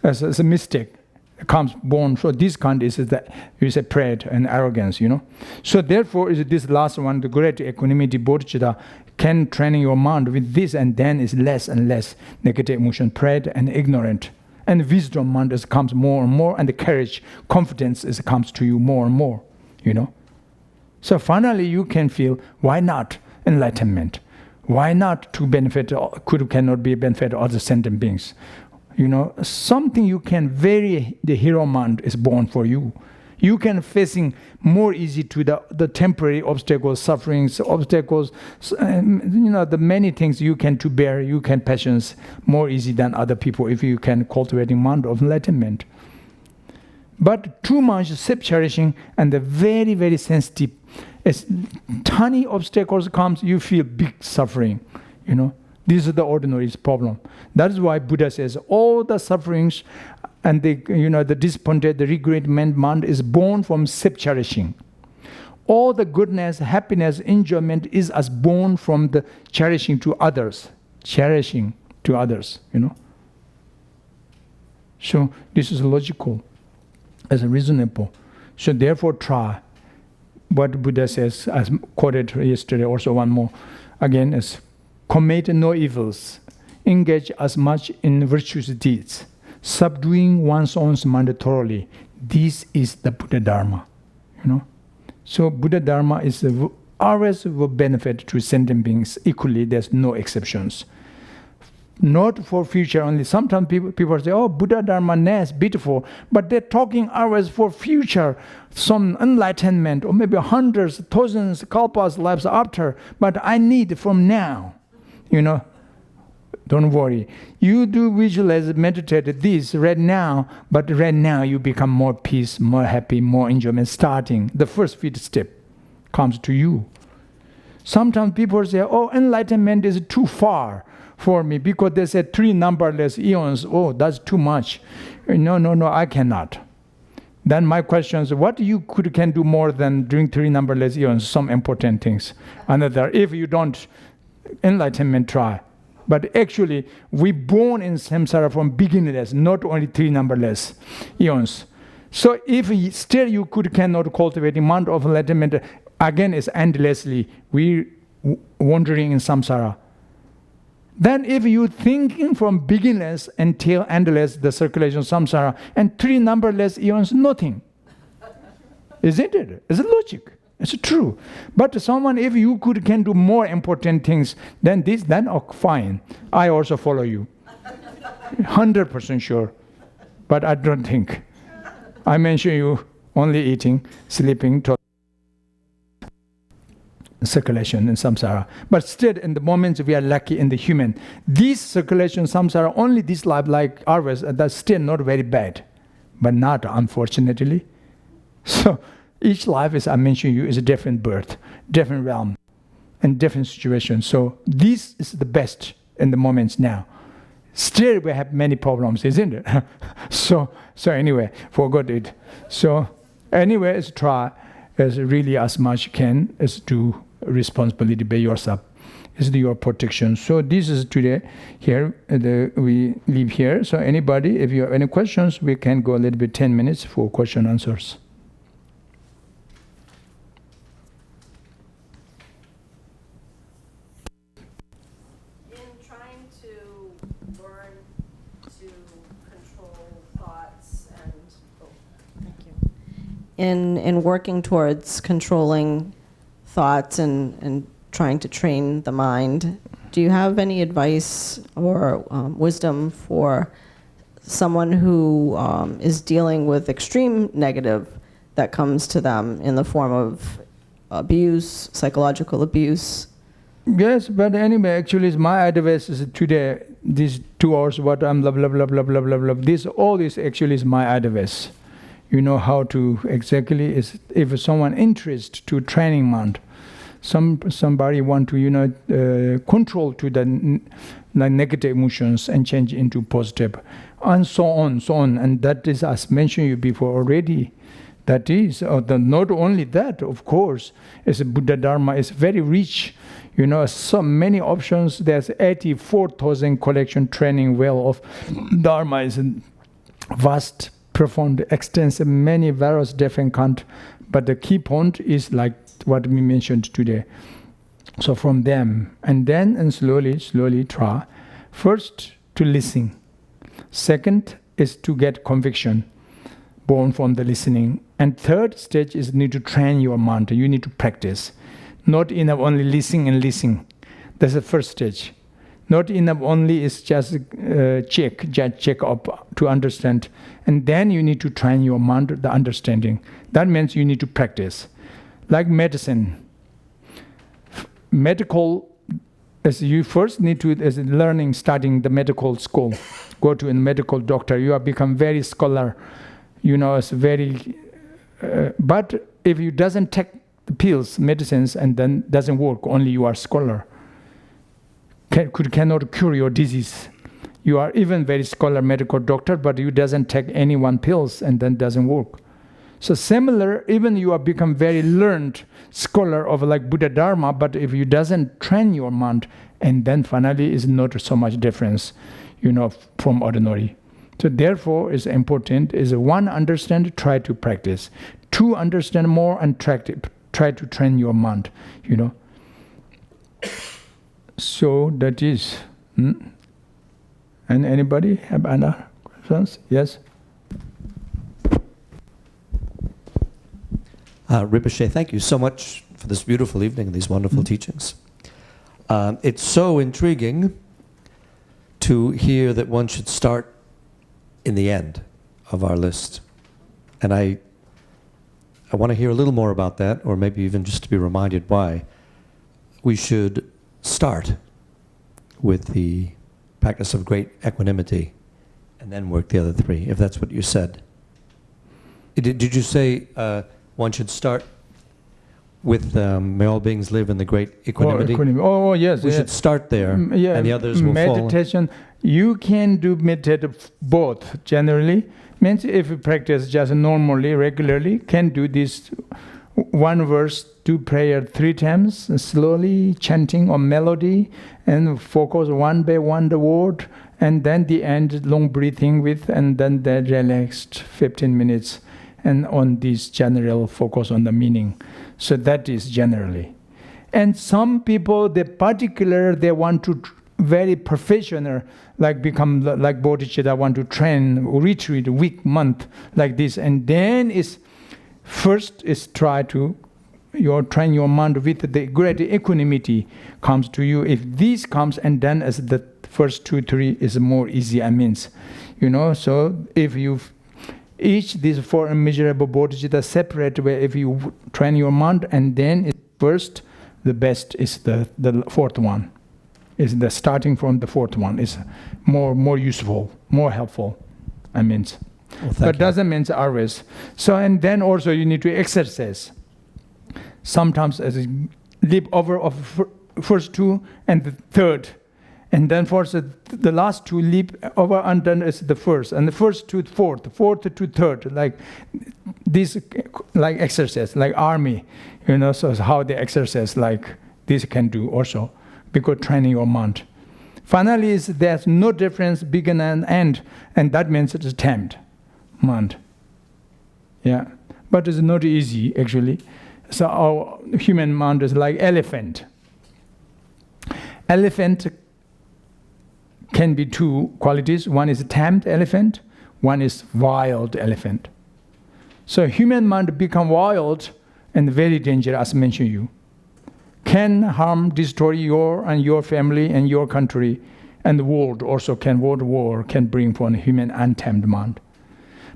as a mistake. Comes born. So this kind is pride and arrogance, So therefore, is this last one, the great equanimity, bodhicitta, can training your mind with this, and then is less and less negative emotion, pride and ignorant. And wisdom mind comes more and more, and the courage, confidence comes to you more and more, So finally you can feel, why not enlightenment? Why not to benefit, cannot be benefit other sentient beings? Something you can the hero mind is born for you. You can facing more easy to the temporary obstacles, sufferings, obstacles, the many things you can to bear, you can patience more easy than other people if you can cultivating mind of enlightenment. But too much self-cherishing and the very, very sensitive, as tiny obstacles comes, you feel big suffering, This is the ordinary problem. That is why Buddha says all the sufferings and the disappointed, the regretment mind is born from self-cherishing. All the goodness, happiness, enjoyment is as born from the cherishing to others. Cherishing to others, So this is logical, as reasonable. So therefore try what Buddha says, as quoted yesterday, also one more, again, is commit no evils, engage as much in virtuous deeds, subduing one's own mind thoroughly. This is the Buddha Dharma, So Buddha Dharma is always will benefit to sentient beings equally. There's no exceptions. Not for future only. Sometimes people say, oh, Buddha Dharma, nice, beautiful, but they're talking always for future, some enlightenment, or maybe hundreds, thousands, kalpas, lives after, but I need from now. Don't worry. You do visualize, meditate this right now, but right now you become more peace, more happy, more enjoyment. Starting, the first fifth step comes to you. Sometimes people say, oh, enlightenment is too far for me because they said 3 numberless eons. Oh, that's too much. No, I cannot. Then my question is, what you can do more than doing 3 numberless eons, some important things. Another, if you don't, enlightenment try. But actually, we born in samsara from beginningless, not only 3 numberless eons. So if still you cannot cultivate the mind of enlightenment, again is endlessly, we wandering in samsara. Then if you thinking from beginningless until endless, the circulation samsara, and 3 numberless eons, nothing. Isn't it? It's logic. It's true. But someone, if you can do more important things than this, then fine. I also follow you. 100% sure. But I don't think. I mention you only eating, sleeping, circulation in samsara. But still, in the moments we are lucky in the human, this circulation samsara, only this life like ours, that's still not very bad. But not, unfortunately. So, each life, as I mentioned you, is a different birth, different realm, and different situation. So this is the best in the moments now. Still, we have many problems, isn't it? so anyway, forgot it. So anyway, is try as really as much can as do responsibility by yourself. Is your protection. So this is today here. We leave here. So anybody, if you have any questions, we can go a little bit 10 minutes for question answers. In working towards controlling thoughts and trying to train the mind, do you have any advice or wisdom for someone who is dealing with extreme negative that comes to them in the form of abuse, psychological abuse? Yes, but anyway, actually, my advice is today, these 2 hours, what I'm blah, blah, blah, blah, blah, blah, blah. This, all this actually is my advice. you know how to exactly is if someone interest to training mind, somebody want to control to the negative emotions and change into positive, and so on, and that is as mentioned you before already. That is not only that, of course, as Buddha Dharma is very rich. So many options. There's 84,000 collection training well of Dharma is vast, profound, extensive, many various different kinds. But the key point is like what we mentioned today. So from them, and slowly try. First, to listen. Second is to get conviction, born from the listening. And third stage is need to train your mind. You need to practice. Not enough only listening. That's the first stage. Not enough only is just check up to understand. And then you need to train your mind, the understanding. That means you need to practice. Like medicine. Medical, as you first need to, as learning, studying the medical school. Go to a medical doctor. You have become very scholar. It's very... but if you doesn't take the pills, medicines, and then doesn't work, only you are scholar. Cannot cure your disease. You are even very scholar medical doctor, but you doesn't take any one pills and then doesn't work. So similar, even you have become very learned scholar of like Buddha Dharma, but if you doesn't train your mind, and then finally is not so much difference, from ordinary. So therefore, it's important is one, understand, try to practice. Two, understand more and try to train your mind, So that is. And anybody have other questions? Yes? Rinpoche, thank you so much for this beautiful evening and these wonderful teachings. It's so intriguing to hear that one should start in the end of our list. And I want to hear a little more about that, or maybe even just to be reminded why we should start with the practice of great equanimity and then work the other three, if that's what you said. Did you say one should start with may all beings live in the great equanimity? Oh, yes. We should start there, and the others will follow. Meditation, you can do meditate both, generally. Means if you practice just normally, regularly, can do this one verse, do prayer 3 times, slowly chanting or melody, and focus one by one the word, and then the end, long breathing with, and then the relaxed 15 minutes, and on this general focus on the meaning. So that is generally. And some people, they want to very professional, like become like Bodhichitta, want to train, retreat, week, month, like this. And then first is try to train your mind with the great equanimity comes to you. If this comes, and then as the first 2, 3 is more easy, so if you each these 4 immeasurable Bodhichitta separate way, if you train your mind, and then first, the best is the 4th one. Is the starting from the 4th one is more useful, more helpful. But doesn't mean always. So, and then also you need to exercise. Sometimes as a leap over of first 2 and the 3rd, and then for the last 2 leap over, and then is the first, and the first to 4th, 4th to 3rd, like this, like exercise, like army, so how they exercise, like this can do also, because training your mind. Finally, there's no difference begin and end, and that means it's tamed mind. Yeah, but it's not easy actually. So our human mind is like elephant. Elephant can be 2 qualities. One is a tamed elephant, one is wild elephant. So human mind become wild and very dangerous, as mentioned you. Can harm, destroy your family and your country, and the world also world war can bring from human untamed mind.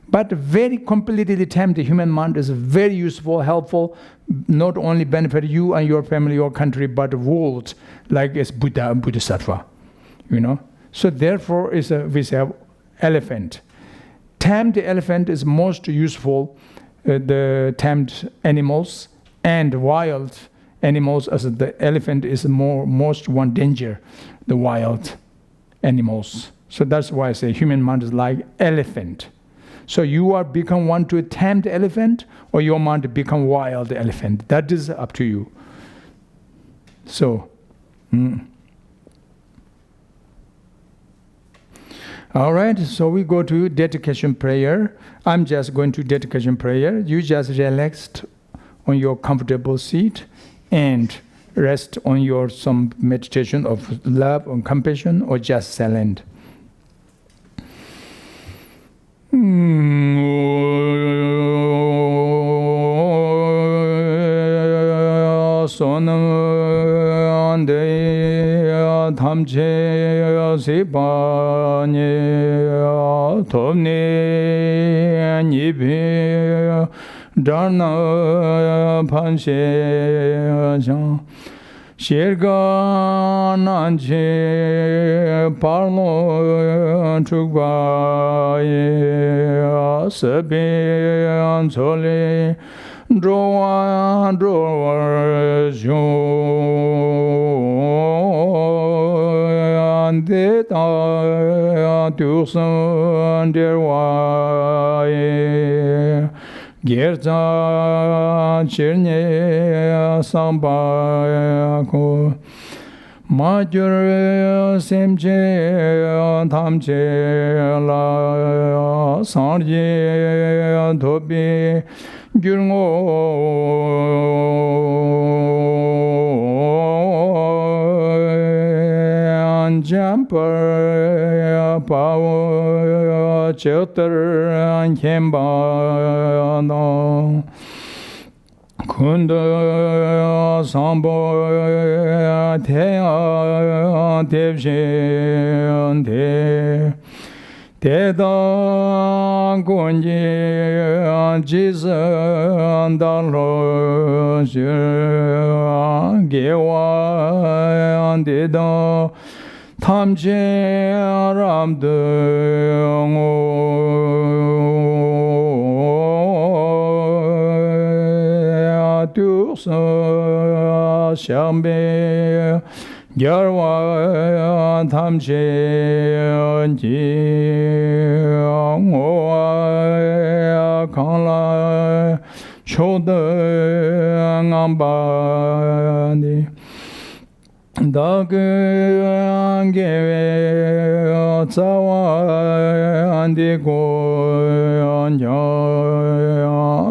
But very completely tamed human mind is very useful, helpful, not only benefit you and your family, your country, but the world, like as Buddha and Bodhisattva, So therefore we have elephant. tamed elephant is most useful, the tamed animals, and wild animals, as the elephant is most one danger, the wild animals. So that's why I say human mind is like elephant. So you are become one to a tamed elephant, or your mind become wild elephant. That is up to you. So, all right, so we go to dedication prayer. I'm just going to dedication prayer. You just relaxed on your comfortable seat and rest on your some meditation of love and compassion, or just silent. Sonam de thamche sipanye thomne nibe dharna phanshe jang Shirga nanche parlo chukbaye sabe ansole drowa zyo ande ta tusan derwaye Gerza chirne samba ko majur semche thamche la sarje thobe gyurgo anjampar pawo chotar ankhemba no kunda sambo thea devje de Teda gonje jizan dalo gewa deda tamje ramde tursa shambe Gyarwa tamche ji ngoa kala choda ngambani dagewe tsawa andiko anya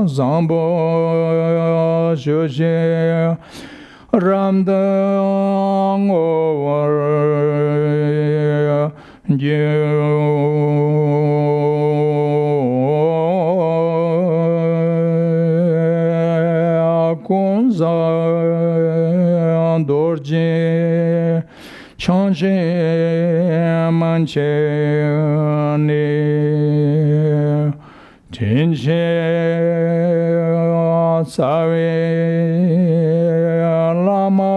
zambo shoshe Ramdang over Kunza Dorje Change Manche Jinje Sawe Lama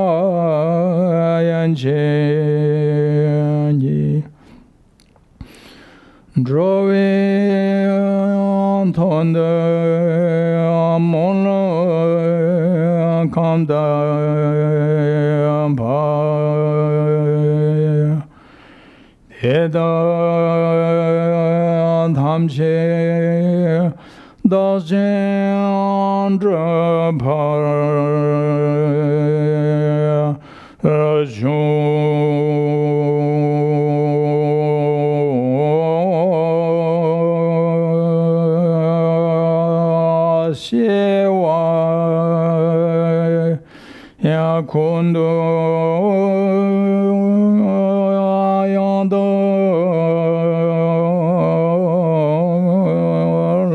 Yanji Drove Tonda Mono Kanda Pa Eda Dhamche Dajendra Par Shewa Yakundo Ayando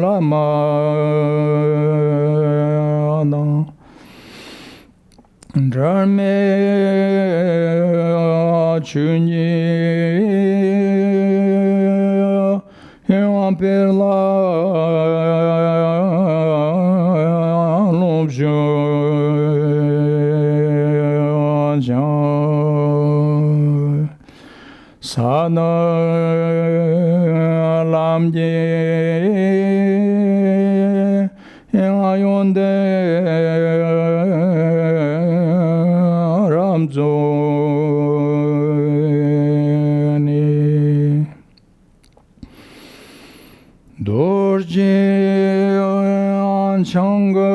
Lama Dharme Chunyi Perla Lobjo Sana Lamje Yonde Ramzoni Dorje Anchanga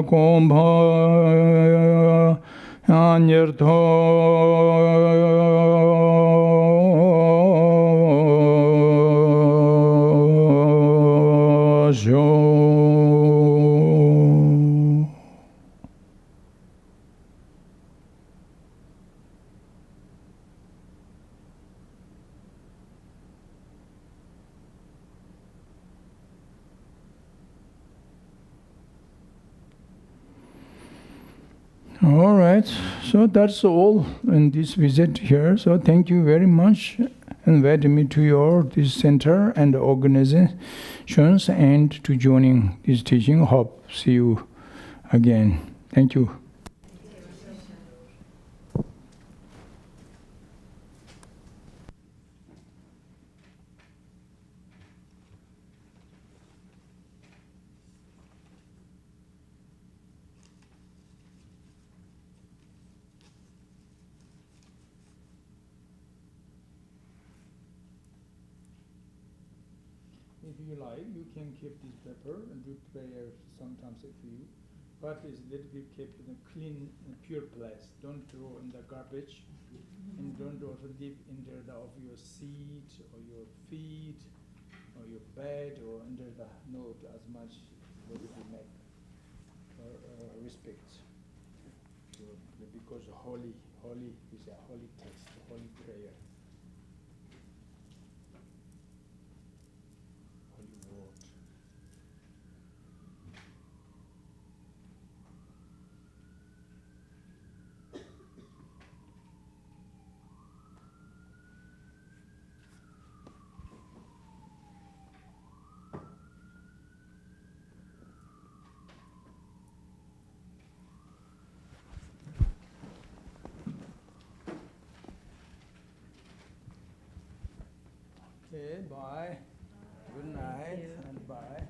Kumbha Anyartho All right, so that's all in this visit here. So thank you very much inviting me to your this center and organizations and to joining this teaching. Hope see you again. Thank you. If you like, you can keep this paper and do prayer sometimes if you, but it's little bit keep in a clean, pure place. Don't throw in the garbage, and don't also dip into the of your seat or your feet or your bed or under the note as much what you make respect. So, because holy is a holy text, holy prayer. Holy word. Okay, bye. Good night and bye.